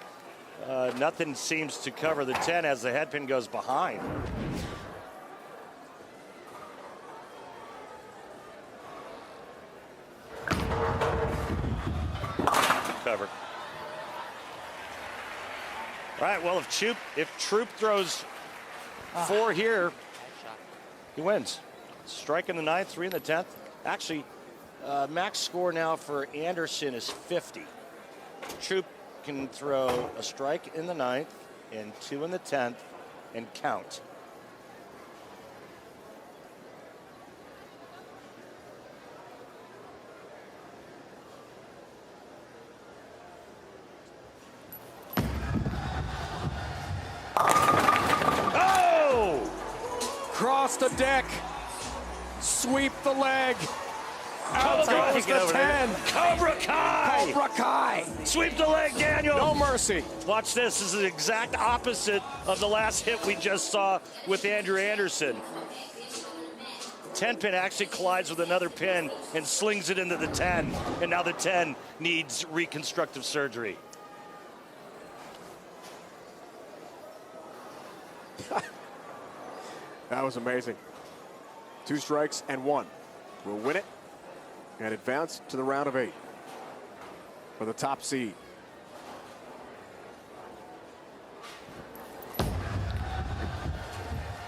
B: nothing seems to cover the 10 as the head pin goes behind. Cover. All right, well, if Troop throws 4 here, he wins. Strike in the 9th, 3 in the 10th. Actually, max score now for Anderson is 50. Troop can throw a strike in the 9th and 2 in the 10th and count. Oh!
A: Cross the deck. Sweep the leg. Out
B: Cobra,
A: goes the 10.
B: Cobra Kai!
A: Cobra Kai.
B: Sweep the leg, Daniel.
A: No mercy.
B: Watch this. This is the exact opposite of the last hit we just saw with Andrew Anderson. 10 pin actually collides with another pin and slings it into the 10. And now the 10 needs reconstructive surgery.
A: That was amazing. 2 strikes and 1. We'll win it and advance to the round of 8 for the top seed.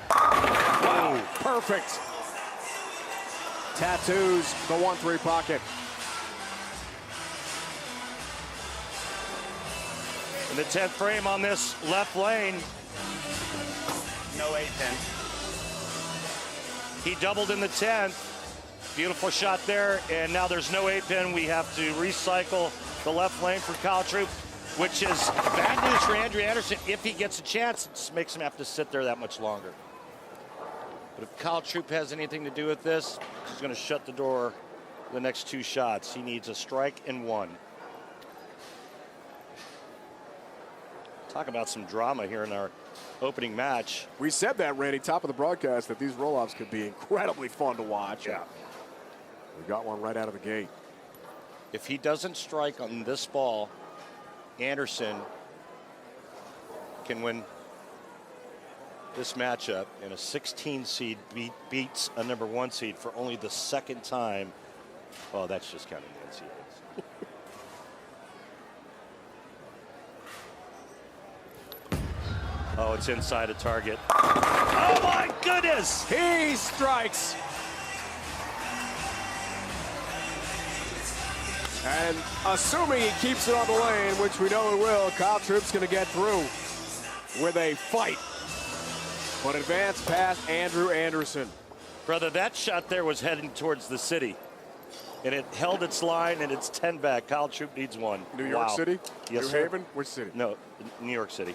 A: Wow, perfect. Tattoos the 1-3 pocket.
B: In the 10th frame on this left lane,
G: No 8-pin.
B: he doubled in the 10th. Beautiful shot there, and now there's no 8-pin. We have to recycle the left lane for Kyle Troop, which is bad news for Andrew Anderson. If he gets a chance, it just makes him have to sit there that much longer. But if Kyle Troop has anything to do with this, he's going to shut the door the next 2 shots. He needs a strike and 1. Talk about some drama here in our opening match.
A: We said that, Randy, top of the broadcast, that these roll-offs could be incredibly fun to watch.
B: Yeah.
A: We got one right out of the gate.
B: If he doesn't strike on this ball, Anderson can win this matchup, and a 16 seed beats a number 1 seed for only the 2nd time. Well, that's just counting the NCAAs. Oh, it's inside a target. Oh my goodness!
A: He strikes. And assuming he keeps it on the lane, which we know he will, Kyle Troop's going to get through with a fight. But advance past Andrew Anderson.
B: Brother, that shot there was heading towards the city. And it held its line, and it's 10 back. Kyle Troop needs 1.
A: New York
B: Wow.
A: City?
B: Yes,
A: New
B: sir.
A: Haven? Which city?
B: No, New York City.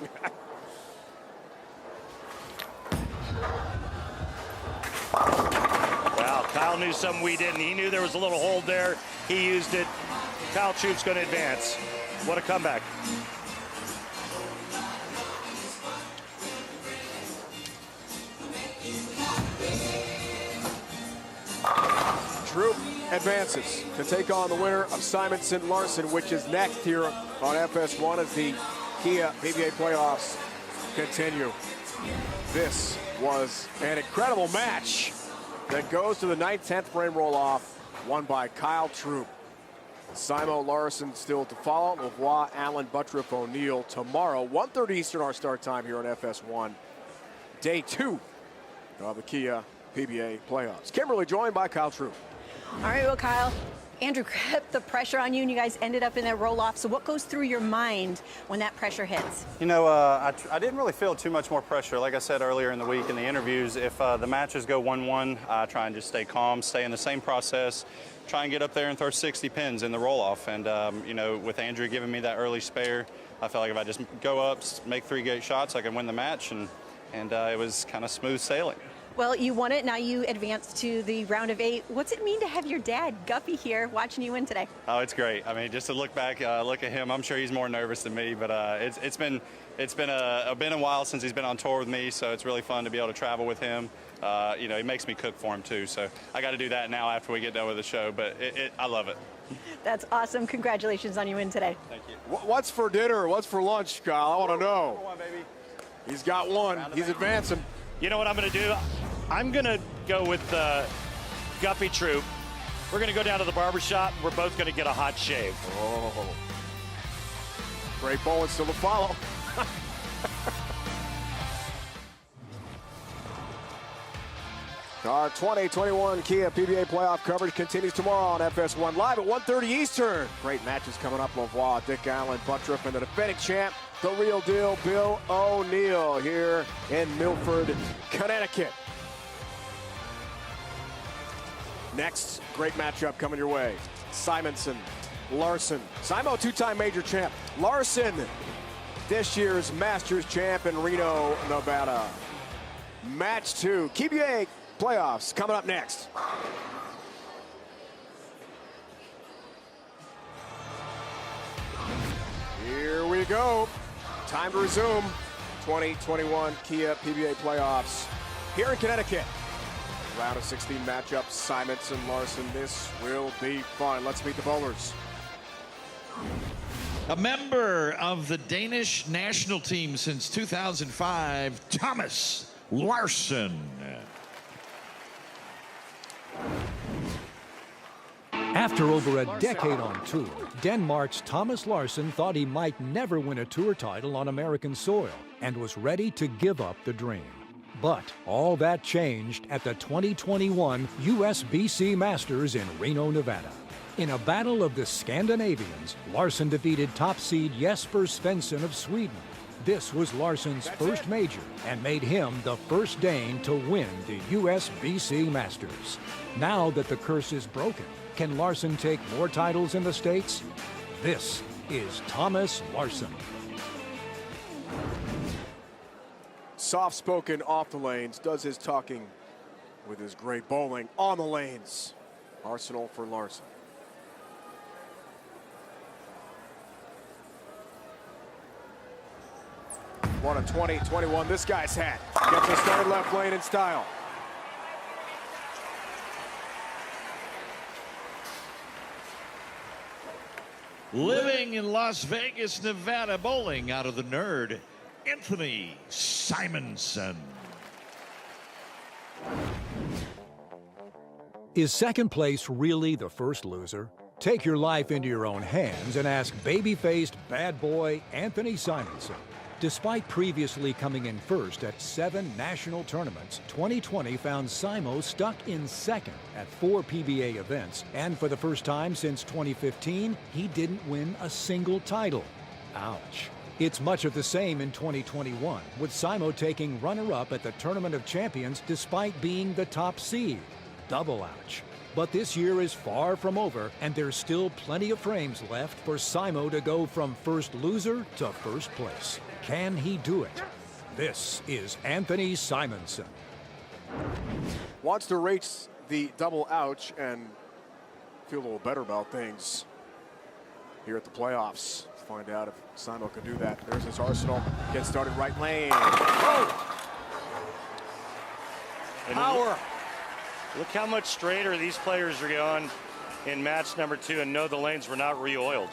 B: Wow, Kyle knew something we didn't. He knew there was a little hold there. He used it. Kyle Troop's going to advance. What a comeback.
A: Troop advances to take on the winner of Simonson Larson, which is next here on FS1 as the Kia PBA playoffs continue. This was an incredible match that goes to the 9/10 frame roll-off, won by Kyle Troop. Simo Larson still to follow. Lavoie, Allen, Buttriff, O'Neill tomorrow, 1:30 Eastern our start time here on FS1. Day 2 of the Kia PBA playoffs. Kimberly joined by Kyle Troop.
C: All right, well, Kyle, Andrew kept the pressure on you, and you guys ended up in that roll-off. So what goes through your mind when that pressure hits?
D: You know, I didn't really feel too much more pressure. Like I said earlier in the week in the interviews, if the matches go 1-1, I try and just stay calm, stay in the same process, try and get up there and throw 60 pins in the roll-off. And, you know, with Andrew giving me that early spare, I felt like if I just go up, make 3 great shots, I can win the match. And it was kind of smooth sailing.
C: Well, you won it. Now you advanced to the round of 8. What's it mean to have your dad, Guppy, here watching you win today?
D: Oh, it's great. I mean, just to look back, look at him, I'm sure he's more nervous than me, but it's been a while since he's been on tour with me, so it's really fun to be able to travel with him. You know, he makes me cook for him too, so I got to do that now after we get done with the show, but I love it.
C: That's awesome. Congratulations on your win today.
D: Thank you.
A: What's for dinner? What's for lunch, Kyle? I want to know.
D: Come on, baby.
A: He's got one. He's advancing.
B: You know what I'm going to do? I'm going to go with Guppy Troop. We're going to go down to the barbershop. We're both going to get a hot shave.
A: Oh. Great bowling still to follow. Our 2021 Kia PBA playoff coverage continues tomorrow on FS1 Live at 1:30 Eastern. Great matches coming up. Lavoie, Dick Allen, Buttriff, and the defending champ, the real deal, Bill O'Neill, here in Milford, Connecticut. Next, great matchup coming your way. Simonson, Larson. Simo, 2-time major champ. Larson, this year's Masters champ in Reno, Nevada. Match 2. PBA playoffs coming up next. Here we go. Time to resume 2021 Kia PBA playoffs here in Connecticut. Round of 16 matchups, Simonson, Larson. This will be fun. Let's meet the bowlers.
E: A member of the Danish national team since 2005, Thomas Larson.
F: After over a decade on tour, Denmark's Thomas Larson thought he might never win a tour title on American soil and was ready to give up the dream. But all that changed at the 2021 USBC Masters in Reno, Nevada. In a battle of the Scandinavians, Larson defeated top seed Jesper Svensson of Sweden. This was Larson's first major and made him the first Dane to win the USBC Masters. Now that the curse is broken, can Larson take more titles in the States? This is Thomas Larson.
A: Soft-spoken off the lanes, does his talking with his great bowling on the lanes. Arsenal for Larson. What a 2021 this guy's had. Gets us started left lane in style.
E: Living in Las Vegas, Nevada, bowling out of the Nerd, Anthony Simonson.
F: Is second place really the first loser? Take your life into your own hands and ask baby-faced bad boy Anthony Simonson. Despite previously coming in first at 7 national tournaments, 2020 found Simo stuck in second at 4 PBA events, and for the first time since 2015, he didn't win a single title. Ouch. It's much of the same in 2021, with Simo taking runner-up at the Tournament of Champions despite being the top seed. Double ouch. But this year is far from over, and there's still plenty of frames left for Simo to go from first loser to first place. Can he do it? This is Anthony Simonson.
A: Wants to reach the double ouch and feel a little better about things here at the playoffs. Let's find out if Simo can do that. There's his Arsenal. Gets started right lane. Oh! Power.
B: Look how much straighter these players are going in match number 2, and no, the lanes were not re-oiled.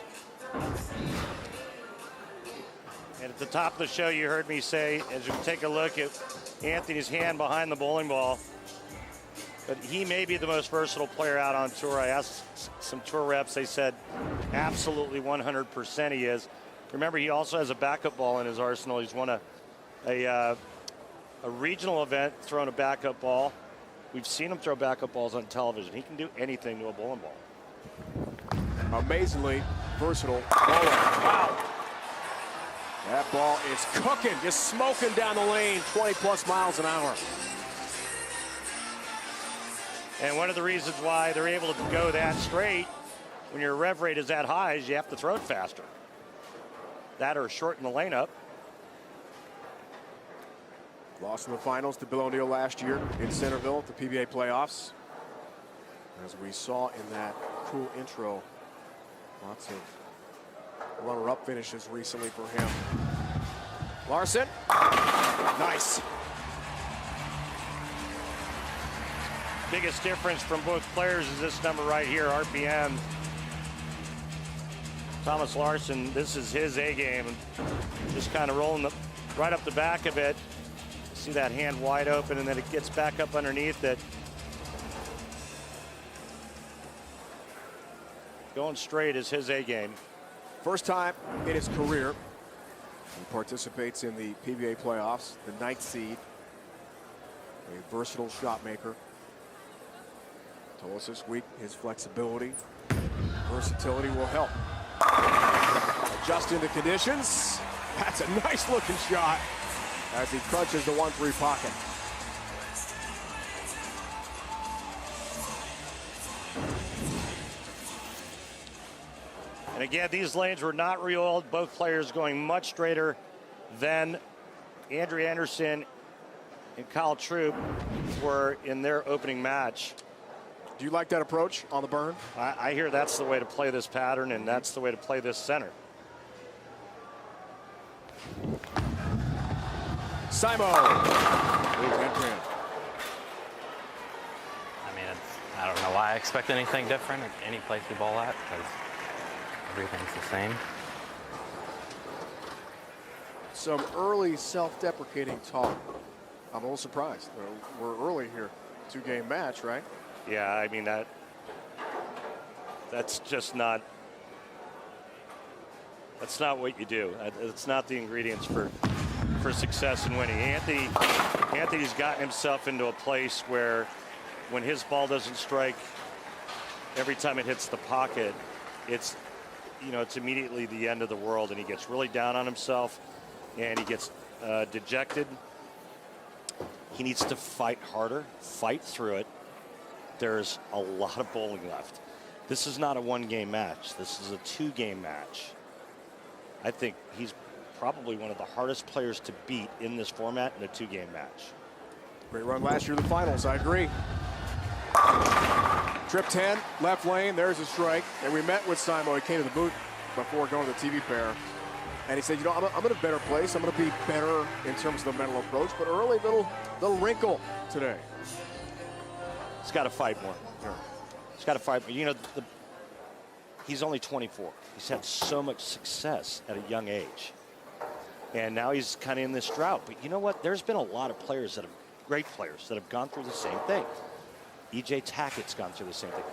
B: And at the top of the show, you heard me say, as you take a look at Anthony's hand behind the bowling ball, that he may be the most versatile player out on tour. I asked some tour reps. They said absolutely 100% he is. Remember, he also has a backup ball in his arsenal. He's won a a regional event throwing a backup ball. We've seen him throw backup balls on television. He can do anything to a bowling ball.
A: Amazingly versatile bowler. Wow. That ball is cooking, just smoking down the lane, 20+ miles an hour.
B: And one of the reasons why they're able to go that straight when your rev rate is that high is you have to throw it faster. That or shorten the lane up.
A: Lost in the finals to Bill O'Neill last year in Centerville at the PBA playoffs. As we saw in that cool intro, lots of runner-up finishes recently for him. Larson, nice.
B: Biggest difference from both players is this number right here, RPM. Thomas Larson, this is his A game. Just kind of rolling right up the back of it. See that hand wide open, and then it gets back up underneath it. Going straight is his A game.
A: First time in his career, he participates in the PBA playoffs, the 9th seed. A versatile shot maker. Told us this week his flexibility, versatility will help. Adjusting the conditions. That's a nice looking shot as he crunches the 1-3 pocket.
B: And again, these lanes were not re-oiled. Both players going much straighter than Andrew Anderson and Kyle Troop were in their opening match.
A: Do you like that approach on the burn?
B: I hear that's the way to play this pattern, and that's the way to play this center.
A: Simo.
G: I mean, I don't know why I expect anything different at any place you bowl at, because everything's the same.
A: Some early self-deprecating talk. I'm a little surprised. We're early here. 2-game match, right?
B: Yeah, I mean, that's just not, that's not what you do. It's not the ingredients for success and winning. Anthony's gotten himself into a place where when his ball doesn't strike every time it hits the pocket, it's immediately the end of the world, and he gets really down on himself and he gets dejected. He needs to fight harder, fight through it. There's a lot of bowling left. This is not a 1-game match. This is a 2-game match. I think he's probably one of the hardest players to beat in this format in a 2-game match.
A: Great run last year in the finals, I agree. Trip 10, left lane, there's a strike. And we met with Simo. He came to the booth before going to the TV pair. And he said, I'm in a better place. I'm going to be better in terms of the mental approach. But early little wrinkle today.
B: He's got to fight more. He's got to fight more. He's only 24. He's had so much success at a young age. And now he's kind of in this drought. But you know what? There's been a lot of players great players that have gone through the same thing. E.J. Tackett's gone through the same thing.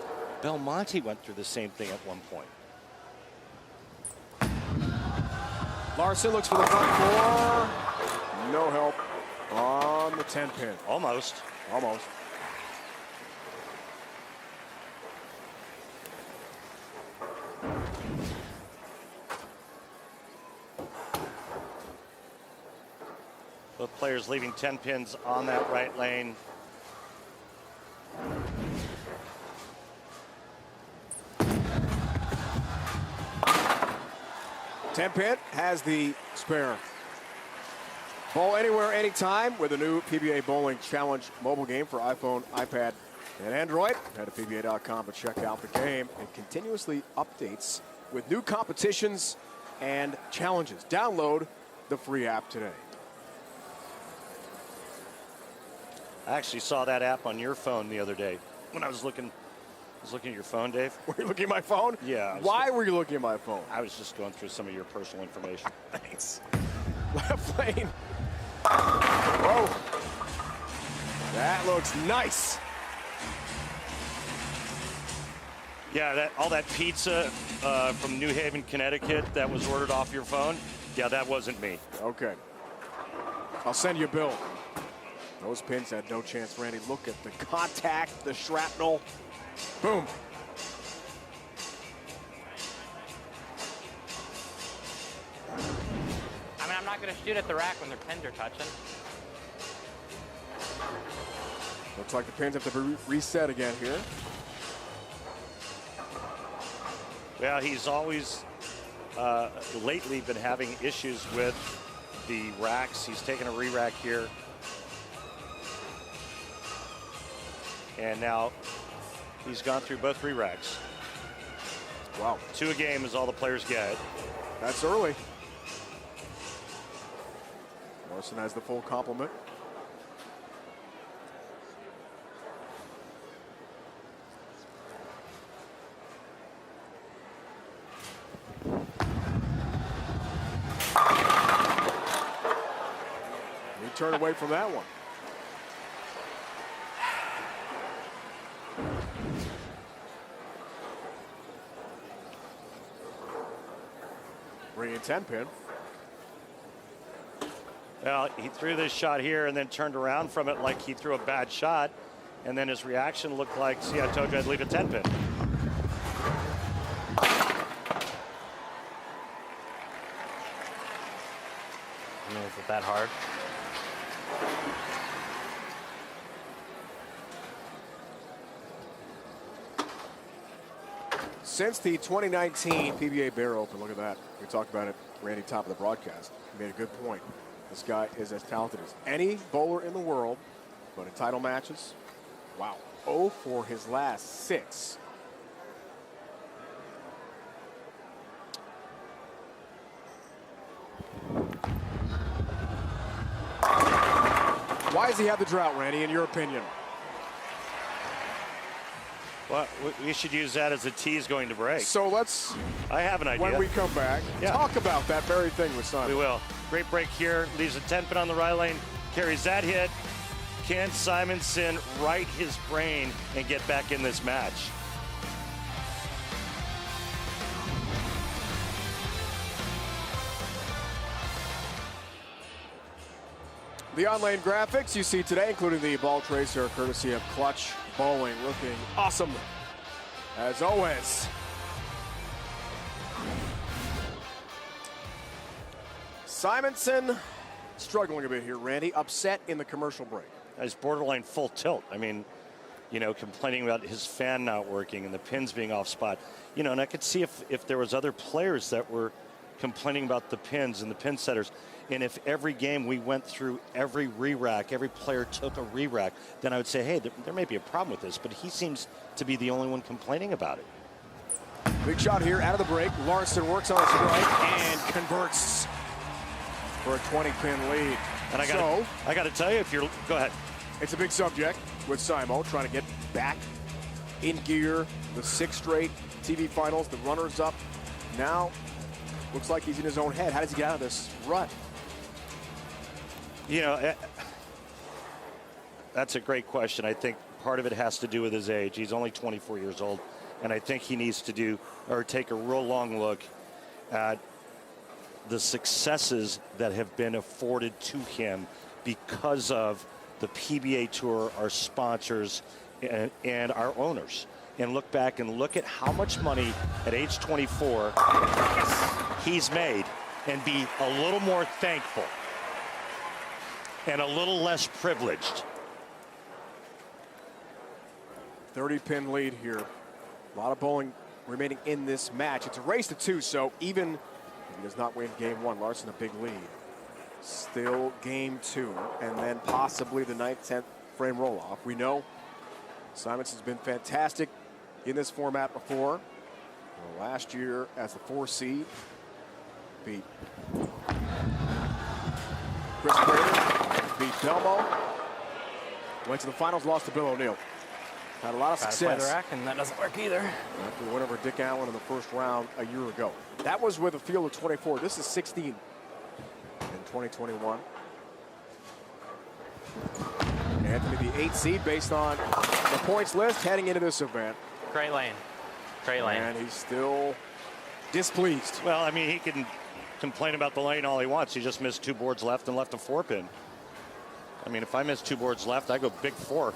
B: Belmonte went through the same thing at one point.
A: Larson looks for the front four. No help on the 10-pin.
B: Almost. Both players leaving 10 pins on that right lane.
A: Ten-pin has the spare. Bowl anywhere, anytime with a new PBA Bowling Challenge mobile game for iPhone, iPad, and Android. Head to PBA.com to check out the game and continuously updates with new competitions and challenges. Download the free app today.
B: I actually saw that app on your phone the other day when I was looking at your phone, Dave.
A: Were you looking at my phone?
B: Yeah.
A: Why were you looking at my phone?
B: I was just going through some of your personal information.
A: Thanks. Left lane. Whoa. That looks nice.
B: Yeah, all that pizza from New Haven, Connecticut that was ordered off your phone, yeah, that wasn't me.
A: Okay. I'll send you a bill. Those pins had no chance, Randy. Look at the contact, the shrapnel. Boom.
G: I mean, I'm not going to shoot at the rack when their pins are touching.
A: Looks like the pins have to be reset again here.
B: Well, he's always lately been having issues with the racks. He's taken a re-rack here. And now he's gone through both re-racks.
A: Wow.
B: 2 a game is all the players get.
A: That's early. Larson has the full complement. He turned away from that one. Bringing 10 pin.
B: Well, he threw this shot here and then turned around from it like he threw a bad shot. And then his reaction looked like, see, I told you I'd leave a 10 pin.
G: I mean, is it that hard?
A: Since the 2019 PBA Bear Open, look at that. We talked about it, Randy, top of the broadcast. He made a good point. This guy is as talented as any bowler in the world, but in title matches, wow. 0 for his last 6. Why does he have the drought, Randy, in your opinion?
B: Well, we should use that as a tease going to break.
A: So let's,
B: I have an idea.
A: when we come back, talk about that very thing with Simon.
B: We will. Great break here. Leaves a 10 pin on the right lane. Carries that hit. Can Simonson right his brain and get back in this match?
A: The on-lane graphics you see today, including the ball tracer, courtesy of Clutch Bowling, looking awesome as always. Simonson struggling a bit here, Randy. Upset in the commercial break.
B: It's borderline full tilt. I mean, you know, complaining about his fan not working and the pins being off spot. You know, and I could see if there was other players that were complaining about the pins and the pin setters. And if every game we went through every re-rack, every player took a re-rack, then I would say, hey, there may be a problem with this. But he seems to be the only one complaining about it.
A: Big shot here out of the break. Larson works on a strike and converts for a 20-pin lead.
B: And I got to tell you, if you're, go ahead.
A: It's a big subject with Simo trying to get back in gear. The 6th straight TV finals, the runners up. Now, looks like he's in his own head. How does he get out of this rut?
B: You know, that's a great question. I think part of it has to do with his age. He's only 24 years old. And I think he needs to take a real long look at the successes that have been afforded to him because of the PBA Tour, our sponsors, and our owners. And look back and look at how much money at age 24 he's made and be a little more thankful and a little less privileged.
A: 30-pin lead here. A lot of bowling remaining in this match. It's a race to 2, so even if he does not win game 1, Larson a big lead. Still game 2, and then possibly the 9th, 10th frame roll-off. We know Simonson's been fantastic in this format before. Well, last year as the 4 seed, beat Chris Pressler, beat Belmo, went to the finals, lost to Bill O'Neill. Had a lot of success.
G: Play the rack, and that doesn't work either.
A: After win over Dick Allen in the first round a year ago. That was with a field of 24. This is 16 in 2021. Anthony, the 8th seed based on the points list heading into this event.
G: Great lane. Great lane.
A: And he's still displeased.
B: Well, I mean, he can complain about the lane all he wants. He just missed 2 boards left and left a 4-pin. I mean, if I miss 2 boards left, I go big 4.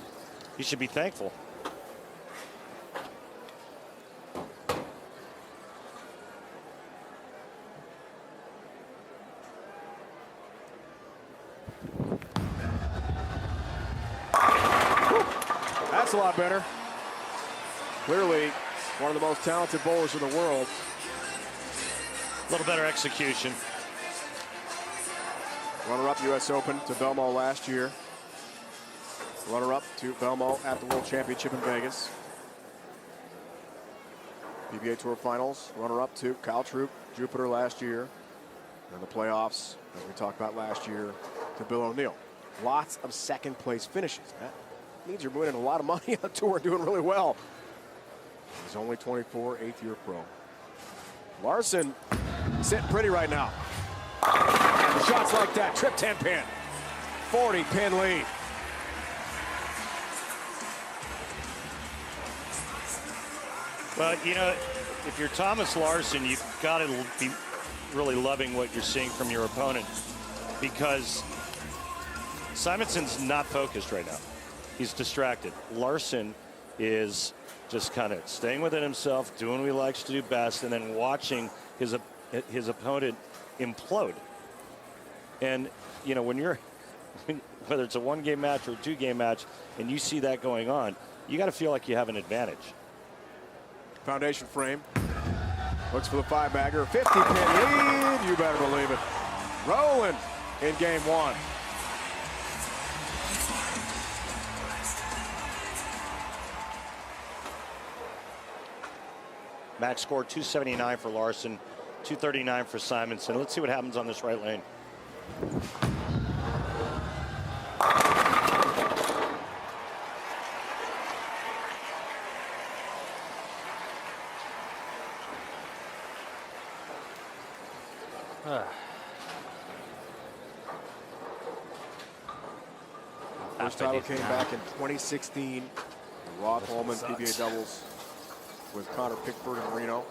B: He should be thankful.
A: That's a lot better. Clearly, one of the most talented bowlers in the world.
B: A little better execution.
A: Runner-up U.S. Open to Belmo last year. Runner-up to Belmo at the World Championship in Vegas. PBA Tour Finals. Runner-up to Kyle Troup, Jupiter last year. And the playoffs, as we talked about last year, to Bill O'Neill. Lots of second-place finishes. That means you're winning a lot of money on tour, doing really well. He's only 24, 8th-year pro. Larson sitting pretty right now. Shots like that, trip 10-pin. 40-pin lead.
B: Well, you know, if you're Thomas Larson, you've got to be really loving what you're seeing from your opponent, because Simonson's not focused right now. He's distracted. Larson is just kind of staying within himself, doing what he likes to do best, and then watching his opponent implode. And, you know, when you're, whether it's a 1-game match or a 2-game match, and you see that going on, you got to feel like you have an advantage.
A: Foundation frame. Looks for the 5-bagger. 50-pin lead. You better believe it. Rolling in game 1.
B: Max score 279 for Larson, 239 for Simonson. Let's see what happens on this right lane.
A: First title came back in 2016. Rob Holman, PBA doubles with Connor Pickford in Reno.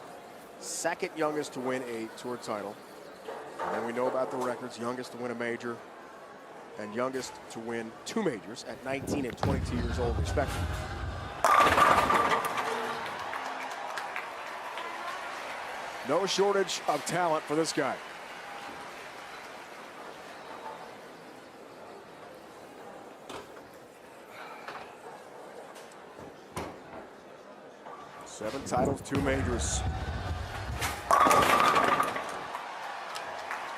A: Second youngest to win a tour title. And then we know about the records. Youngest to win a major and youngest to win 2 majors at 19 and 22 years old, respectively. No shortage of talent for this guy. Seven titles, 2 majors.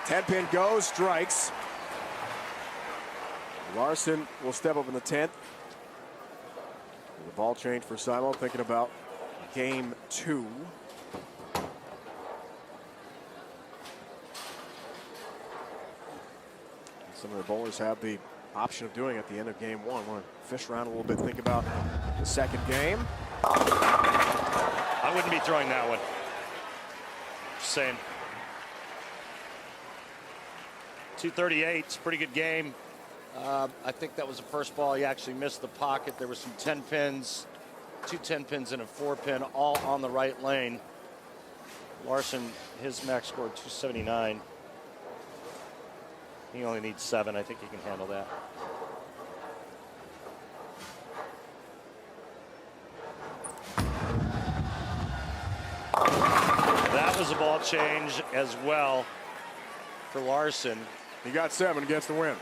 A: 10-pin goes, strikes. Larson will step up in the 10th. The ball change for Simon, thinking about game 2. Some of the bowlers have the option of doing it at the end of game 1. Want to fish around a little bit, think about the second game.
B: I wouldn't be throwing that one. Just saying. 238, it's a pretty good game. I think that was the first ball. He actually missed the pocket. There were some 10 pins, 2 10-pins and a 4-pin, all on the right lane. Larson, his max score 279. He only needs 7. I think he can handle that. That was a ball change as well for Larson.
A: He got 7, gets the win.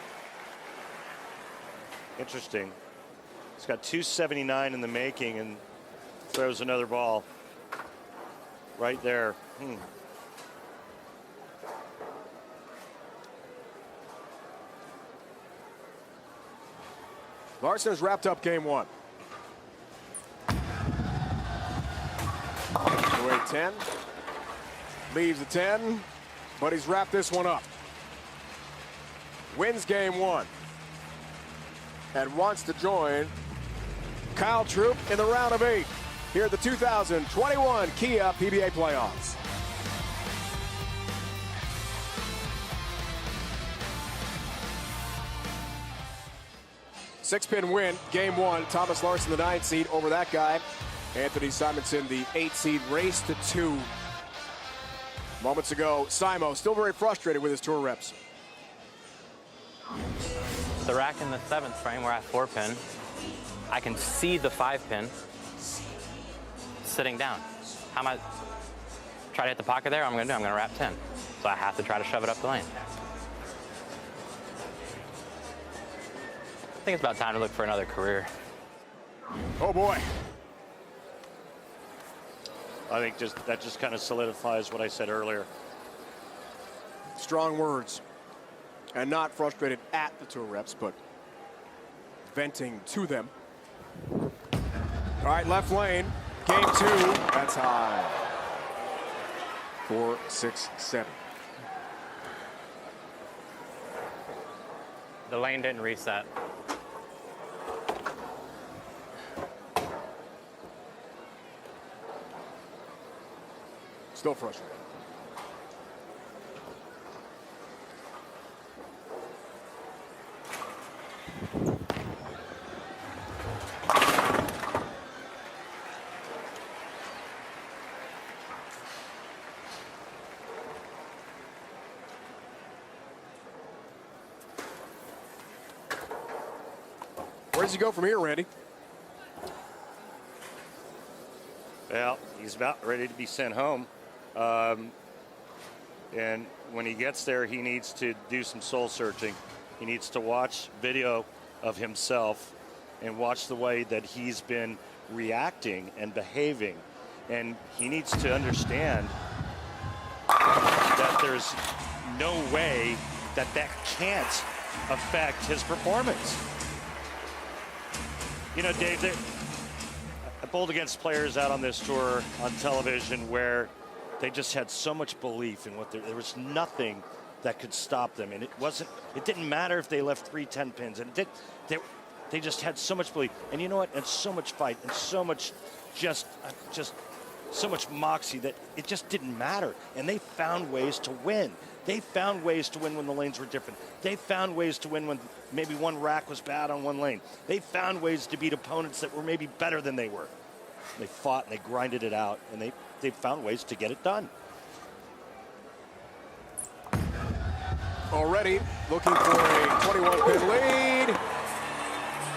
B: Interesting. He's got 279 in the making and throws another ball right there.
A: Larson has wrapped up game 1. Away 10. Leaves the 10, but he's wrapped this one up. Wins game 1. And wants to join Kyle Troup in the round of 8 here at the 2021 Kia PBA playoffs. Six-pin win, game 1. Thomas Larson, the 9th seed, over that guy. Anthony Simonson, the 8th seed, race to 2. Moments ago, Simo still very frustrated with his tour reps.
G: the rack in the 7th frame where I have 4-pin, I can see the 5-pin sitting down. How am I try to hit the pocket there? I'm going to wrap 10. So I have to try to shove it up the lane. I think it's about time to look for another career.
A: Oh boy.
B: I think that just kind of solidifies what I said earlier.
A: Strong words. And not frustrated at the tour reps, but venting to them. All right, left lane. Game 2. That's high. 4, 6, 7.
G: The lane didn't reset.
A: Still frustrated. Where does he go from here, Randy?
B: Well, he's about ready to be sent home. And when he gets there, he needs to do some soul searching. He needs to watch video of himself and watch the way that he's been reacting and behaving. And he needs to understand that there's no way that can't affect his performance. You know, Dave, I bowled against players out on this tour on television where they just had so much belief in what there was nothing that could stop them, and it didn't matter if they left 3 10-pins, and they just had so much belief, and you know what, and so much fight, and so much just so much moxie that it just didn't matter, and they found ways to win. They found ways to win when the lanes were different. They found ways to win when maybe one rack was bad on one lane. They found ways to beat opponents that were maybe better than they were. They fought and they grinded it out, and they found ways to get it done.
A: Already looking for a 21-pin lead.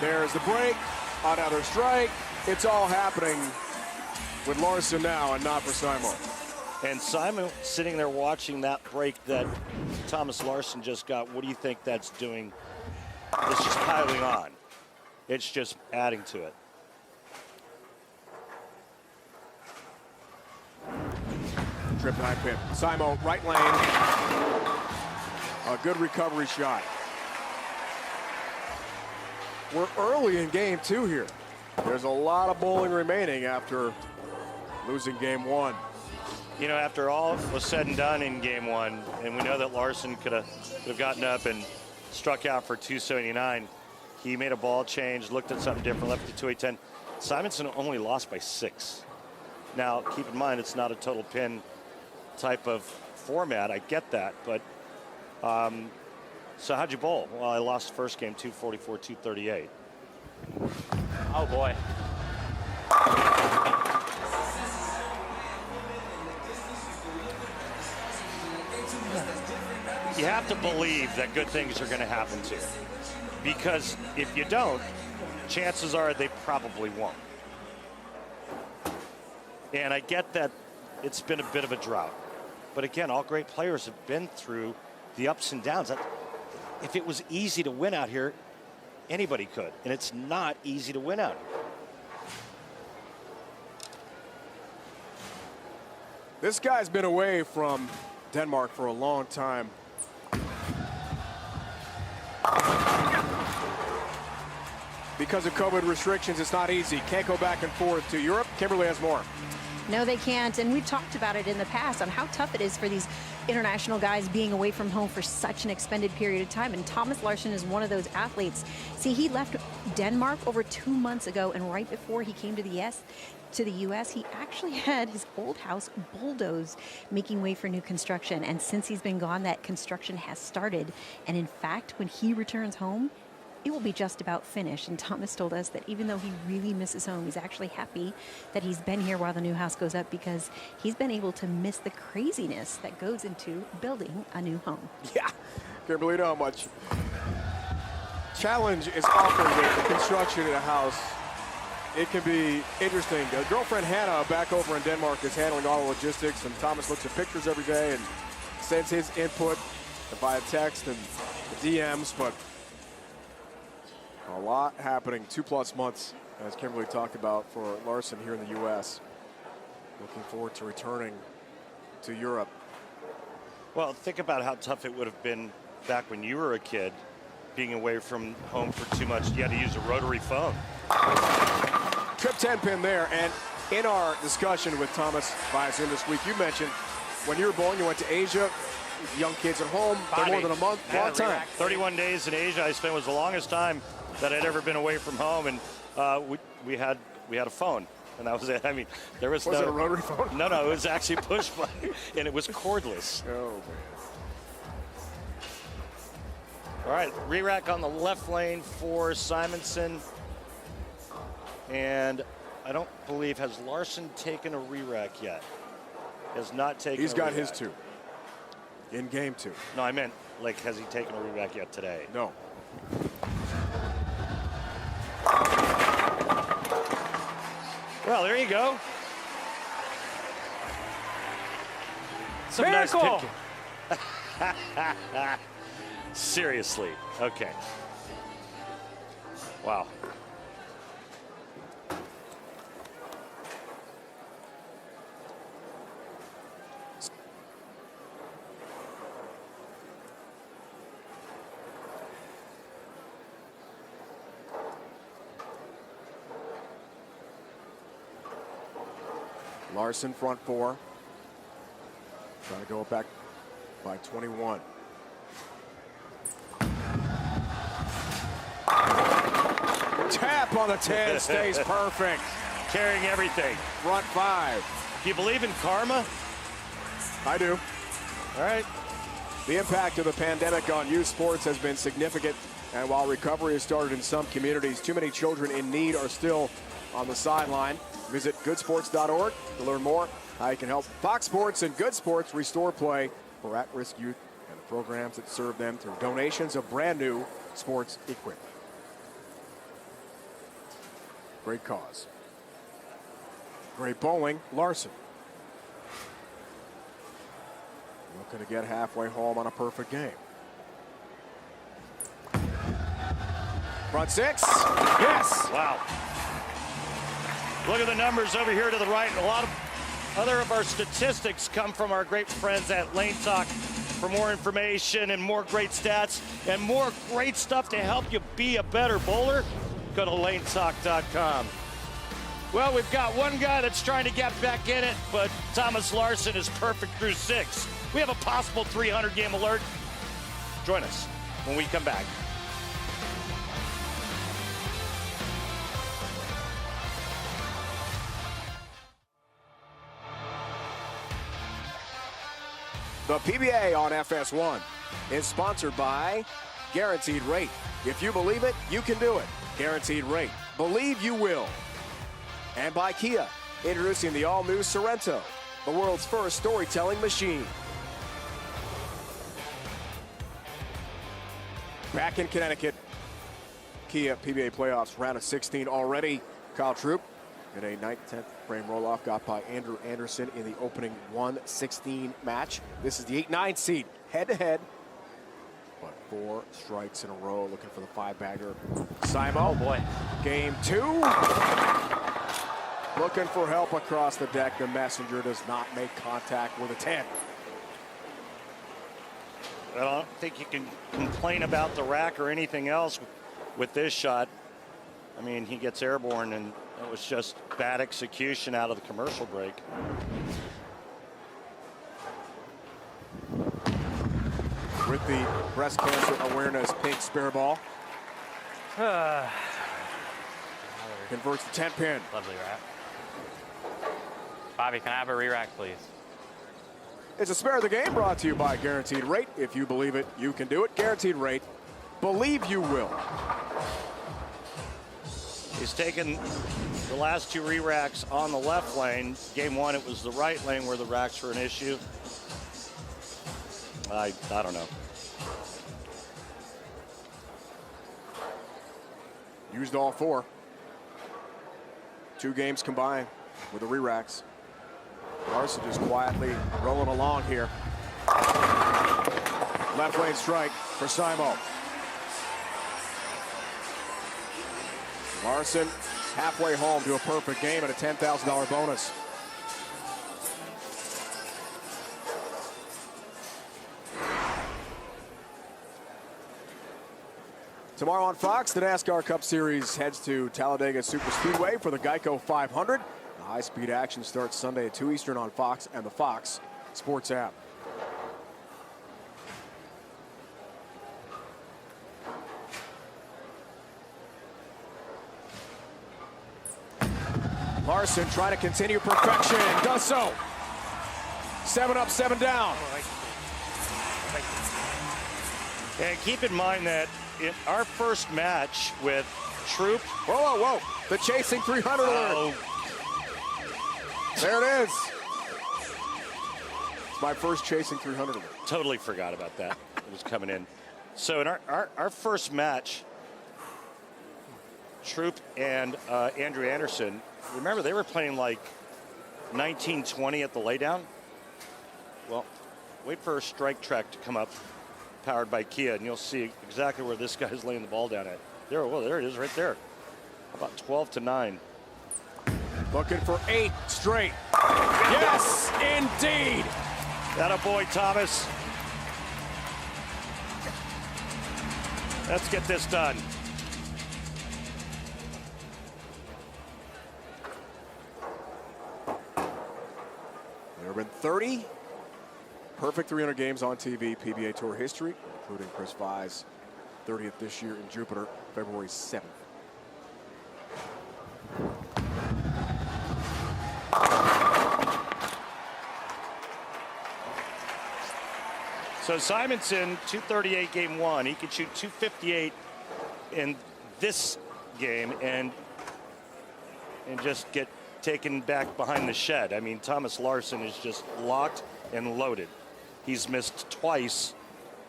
A: There's the break. Another strike. It's all happening with Larson now and not for Simon.
B: And Simon sitting there watching that break that Thomas Larson just got. What do you think that's doing? It's just piling on. It's just adding to it.
A: Trip 9-pin. Simon, right lane. A good recovery shot. We're early in game 2 here. There's a lot of bowling remaining after losing game 1.
B: You know, after all was said and done in game 1, and we know that Larson could have gotten up and struck out for 279, he made a ball change, looked at something different, left it to 210. Simonson only lost by 6. Now, keep in mind, it's not a total pin type of format. I get that, but so how'd you bowl? Well, I lost first game 244, 238.
G: Oh boy.
B: You have to believe that good things are going to happen to you, because if you don't, chances are they probably won't. And I get that it's been a bit of a drought, but again, all great players have been through the ups and downs. If it was easy to win out here, anybody could, and it's not easy to win out here.
A: This guy's been away from Denmark for a long time. Because of COVID restrictions, it's not easy. Can't go back and forth to Europe. Kimberly has more.
C: No, they can't. And we've talked about it in the past on how tough it is for these international guys being away from home for such an extended period of time. And Thomas Larson is one of those athletes. See, he left Denmark over 2 months ago, and right before he came to the U.S., he actually had his old house bulldozed, making way for new construction. And since he's been gone, that construction has started. And in fact, when he returns home, it will be just about finished. And Thomas told us that even though he really misses home, he's actually happy that he's been here while the new house goes up, because he's been able to miss the craziness that goes into building a new home.
A: Yeah, can't believe how much challenge is offered with the construction in a house, it can be interesting. Girlfriend Hannah back over in Denmark is handling all the logistics, and Thomas looks at pictures every day and sends his input via text and DMs, but a lot happening 2+ months, as Kimberly talked about, for Larson here in the U.S. Looking forward to returning to Europe.
B: Well, think about how tough it would have been back when you were a kid, being away from home for too much. You had to use a rotary phone.
A: Trip 10 pin there, and in our discussion with Thomas via Zoom this week, you mentioned when you were born, you went to Asia, young kids at home for more than a month, long time.
B: 31 days in Asia I spent was the longest time that I'd ever been away from home, and we had a phone. And that was it. I mean, there was
A: it a rotary phone?
B: No, it was actually push button, and it was cordless.
A: Oh, man.
B: All right, re-rack on the left lane for Simonson. And I don't believe, has Larson taken a re-rack yet? Has not taken
A: He's
B: a
A: got
B: re-rack.
A: his 2 in game 2.
B: No, I meant, like, has he taken a re-rack yet today?
A: No.
B: Well, there you go. Some
I: Miracle!
B: Nice picking. Seriously. Okay. Wow.
A: Larson front 4. Trying to go back by 21. Tap on the 10, stays perfect.
B: Carrying everything.
A: Front 5.
B: Do you believe in karma?
A: I do.
B: All right.
A: The impact of the pandemic on youth sports has been significant, and while recovery has started in some communities, too many children in need are still on the sideline. Visit goodsports.org to learn more how you can help Fox Sports and Good Sports restore play for at-risk youth and the programs that serve them through donations of brand new sports equipment. Great cause. Great bowling, Larson. Looking to get halfway home on a perfect game. Front 6, yes!
B: Wow. Look at the numbers over here to the right. A lot of other of our statistics come from our great friends at Lane Talk. For more information and more great stats and more great stuff to help you be a better bowler, go to lanetalk.com. Well, we've got one guy that's trying to get back in it, but Thomas Larson is perfect through 6. We have a possible 300 game alert. Join us when we come back.
A: The PBA on FS1 is sponsored by Guaranteed Rate. If you believe it, you can do it. Guaranteed Rate. Believe you will. And by Kia, introducing the all-new Sorrento, the world's first storytelling machine. Back in Connecticut, Kia PBA playoffs, round of 16 already. Kyle Troop in a 9th, 10th frame roll-off got by Andrew Anderson in the opening 1-16 match. This is the 8-9 seed, head-to-head. But 4 strikes in a row, looking for the 5-bagger. Simo.
G: Oh, boy.
A: Game 2. Looking for help across the deck. The messenger does not make contact with a 10.
B: I don't think you can complain about the rack or anything else with this shot. I mean, he gets airborne, and it was just bad execution out of the commercial break.
A: With the breast cancer awareness pink spare ball. Converts the 10 pin.
G: Lovely rack. Bobby, can I have a re-rack, please?
A: It's a spare of the game brought to you by Guaranteed Rate. If you believe it, you can do it. Guaranteed Rate. Believe you will.
B: He's taken the last 2 re-racks on the left lane. Game 1, it was the right lane where the racks were an issue. I don't know.
A: Used all 4. 2 games combined with the re-racks. Larson just quietly rolling along here. Left lane strike for Simo. Larson halfway home to a perfect game and a $10,000 bonus. Tomorrow on Fox, the NASCAR Cup Series heads to Talladega Superspeedway for the Geico 500. The high-speed action starts Sunday at 2 Eastern on Fox and the Fox Sports app. Larson trying to continue perfection, does so. 7 up, 7 down.
B: And keep in mind that in our first match with Troop.
A: Whoa, whoa, whoa. The chasing 300 alert. There it is. It's my first chasing 300 alert.
B: Totally forgot about that. It was coming in. So in our first match, Troop and Andrew Anderson, remember they were playing like 1920 at the laydown? Well, wait for a strike track to come up, powered by Kia, and you'll see exactly where this guy's laying the ball down at. There, well, there it is right there. About 12-9.
A: Looking for 8 straight. Yes, indeed.
B: That a boy, Thomas. Let's get this done.
A: There have been 30 perfect 300 games on TV, PBA Tour history, including Chris Vai's 30th this year in Jupiter, February 7th.
B: So Simonson, 238 game 1. He could shoot 258 in this game and just get taken back behind the shed. I mean, Thomas Larson is just locked and loaded. He's missed twice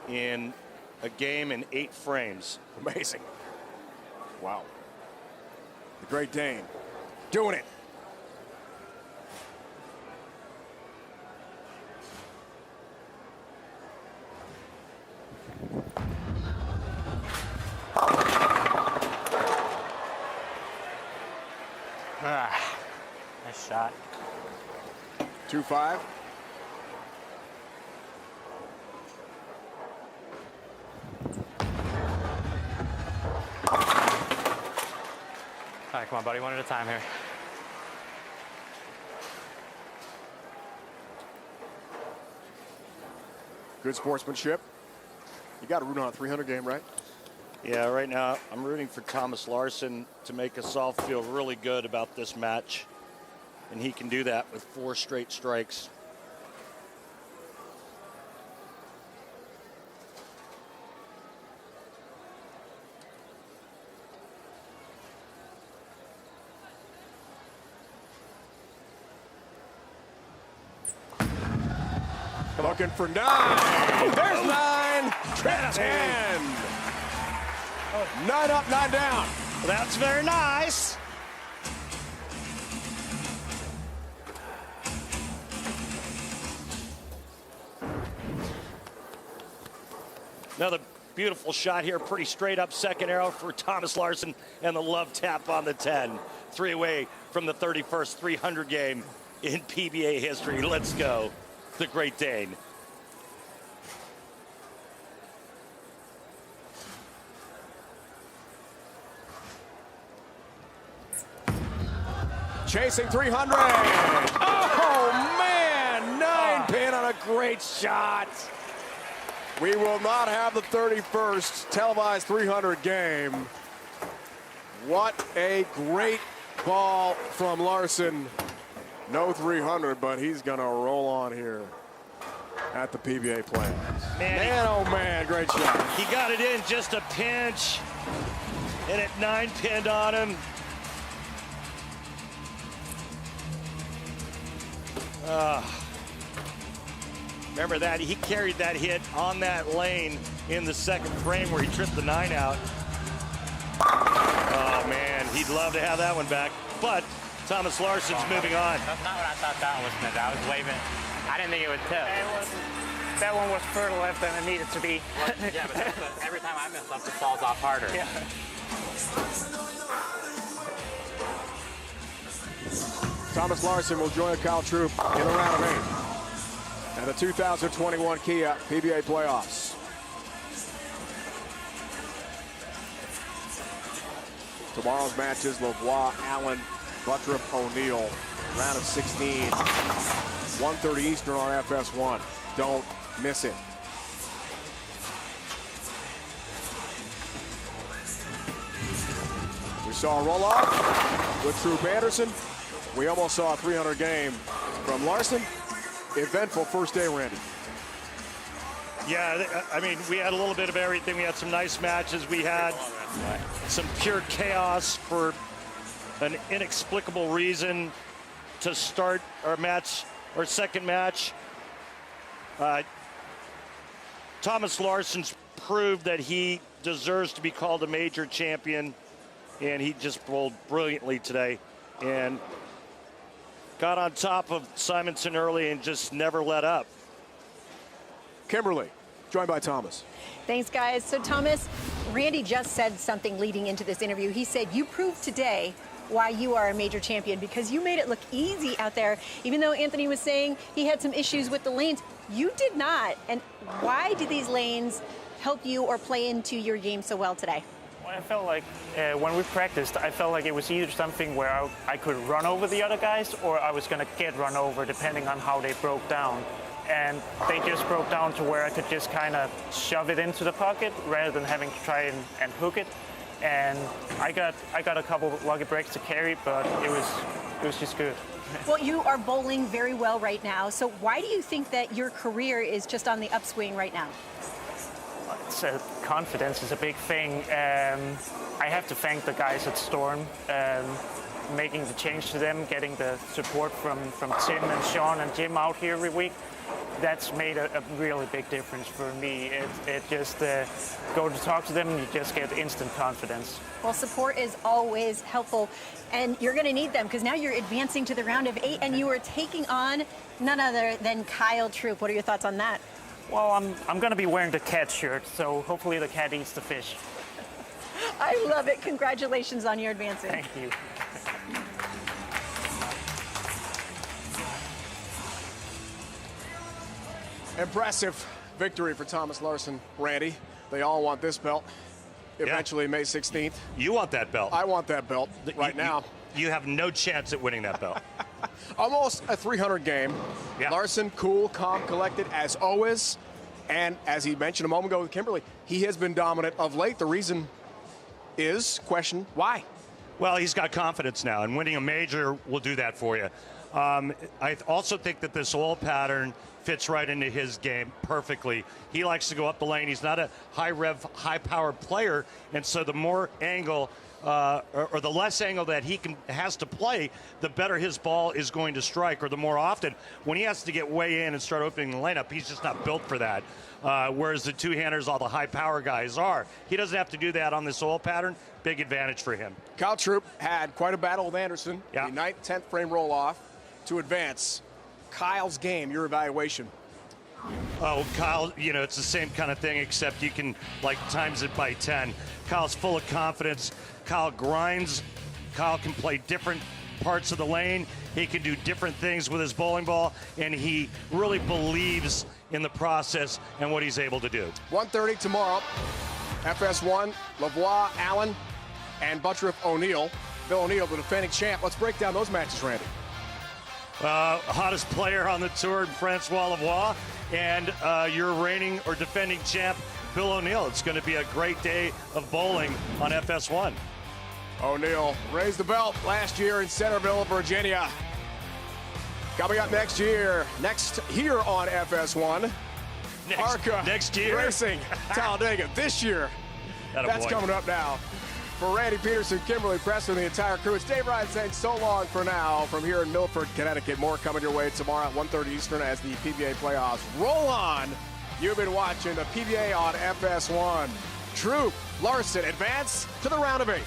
B: in a game in 8 frames.
A: Amazing. Wow. The Great Dane doing it.
G: Nice shot.
A: 2-5.
G: All right, come on, buddy, one at a time here.
A: Good sportsmanship. You got to root on a 300 game, right?
B: Yeah, right now I'm rooting for Thomas Larson to make us all feel really good about this match. And he can do that with 4 straight strikes.
A: Looking for 9. There's 9. Trip 10. 9 up, 9 down.
B: Well, that's very nice. Another beautiful shot here, pretty straight up second arrow for Thomas Larson, and the love tap on the 10. 3 away from the 31st 300 game in PBA history. Let's go, the Great Dane.
A: Chasing 300. Oh, man. 9 pin on a great shot. We will not have the 31st televised 300 game. What a great ball from Larson. No 300, but he's going to roll on here at the PBA playoffs. Man, oh, man, great shot.
B: He got it in just a pinch, and it 9 pinned on him. Remember that he carried that hit on that lane in the second frame where he tripped the 9 out. He'd love to have that one back. But Thomas Larson's moving on.
G: That's not what I thought that one was meant. I was waving. I didn't think it would tip.
I: That one was further left than it needed to be.
G: Well, yeah, but every time I miss something, it falls off harder.
I: Yeah.
A: Thomas Larson will join Kyle Troop in the round of 8 and the 2021 Kia PBA playoffs. Tomorrow's matches: Lavoie, Allen, Buttriff, O'Neill. Round of 16, 1:30 Eastern on FS1. Don't miss it. We saw a roll-off with Troop Pedersen. We almost saw a 300 game from Larson. Eventful first day, Randy.
B: Yeah, I mean, we had a little bit of everything. We had some nice matches. We had some pure chaos for an inexplicable reason to start our match, our second match. Thomas Larson's proved that he deserves to be called a major champion, and he just bowled brilliantly today and got on top of Simonson early and just never let up.
A: Kimberly, joined by Thomas.
C: Thanks, guys. So, Thomas, Randy just said something leading into this interview. He said you proved today why you are a major champion, because you made it look easy out there. Even though Anthony was saying he had some issues with the lanes, you did not. And why did these lanes help you or play into your game so well today?
I: Well, I felt like when we practiced, I felt like it was either something where I could run over the other guys, or I was going to get run over depending on how they broke down. And they just broke down to where I could just kind of shove it into the pocket rather than having to try and hook it. And I got a couple of lucky breaks to carry, but it was just good.
C: Well, you are bowling very well right now. So why do you think that your career is just on the upswing right now?
I: Confidence is a big thing. I have to thank the guys at Storm, making the change to them, getting the support from Tim and Sean and Jim out here every week. That's made a really big difference for me. It just go to talk to them and you just get instant confidence.
C: Well, support is always helpful, and you're going to need them because now you're advancing to the round of 8, and you are taking on none other than Kyle Troop. What are your thoughts on that?
I: Well, I'm going to be wearing the cat shirt, so hopefully the cat eats the fish.
C: I love it. Congratulations on your advancing.
I: Thank you.
A: Impressive victory for Thomas Larson, Randy. They all want this belt. Eventually, May 16th.
B: You want that belt.
A: I want that belt right now.
B: You have no chance at winning that belt.
A: Almost a 300 game.
B: Yeah.
A: Larson, cool, calm, collected as always. And as he mentioned a moment ago with Kimberly, he has been dominant of late. The reason is, question, why?
B: Well, he's got confidence now, and winning a major will do that for you. I also think that this oil pattern fits right into his game perfectly. He likes to go up the lane. He's not a high-rev, high-powered player, and so the more angle or the less angle that he has to play, the better his ball is going to strike, or the more often. When he has to get way in and start opening the lineup, he's just not built for that, whereas the two-handers, all the high-power guys are. He doesn't have to do that on this oil pattern. Big advantage for him.
A: Kyle Troop had quite a battle with Anderson.
B: Yeah.
A: The 9th, 10th frame roll-off to advance. Kyle's game, your evaluation.
B: Oh, Kyle, you know, it's the same kind of thing, except you can, like, times it by 10. Kyle's full of confidence. Kyle grinds. Kyle can play different parts of the lane. He can do different things with his bowling ball, and he really believes in the process and what he's able to do.
A: 1:30 tomorrow. FS1, Lavoie, Allen, and Buttriff O'Neill. Bill O'Neill, the defending champ. Let's break down those matches, Randy.
B: Hottest player on the tour, Francois Lavoie, and your reigning or defending champ, Bill O'Neill. It's going to be a great day of bowling on FS1.
A: O'Neill raised the belt last year in Centerville, Virginia. Coming up next year, here on FS1, Arca
B: next year.
A: Racing, Talladega this year. That's coming up now. For Randy Pedersen, Kimberly, Pressler, and the entire crew, it's Dave Ryan saying so long for now from here in Milford, Connecticut. More coming your way tomorrow at 1:30 Eastern as the PBA playoffs roll on. You've been watching the PBA on FS1. Troop, Larson advance to the round of 8.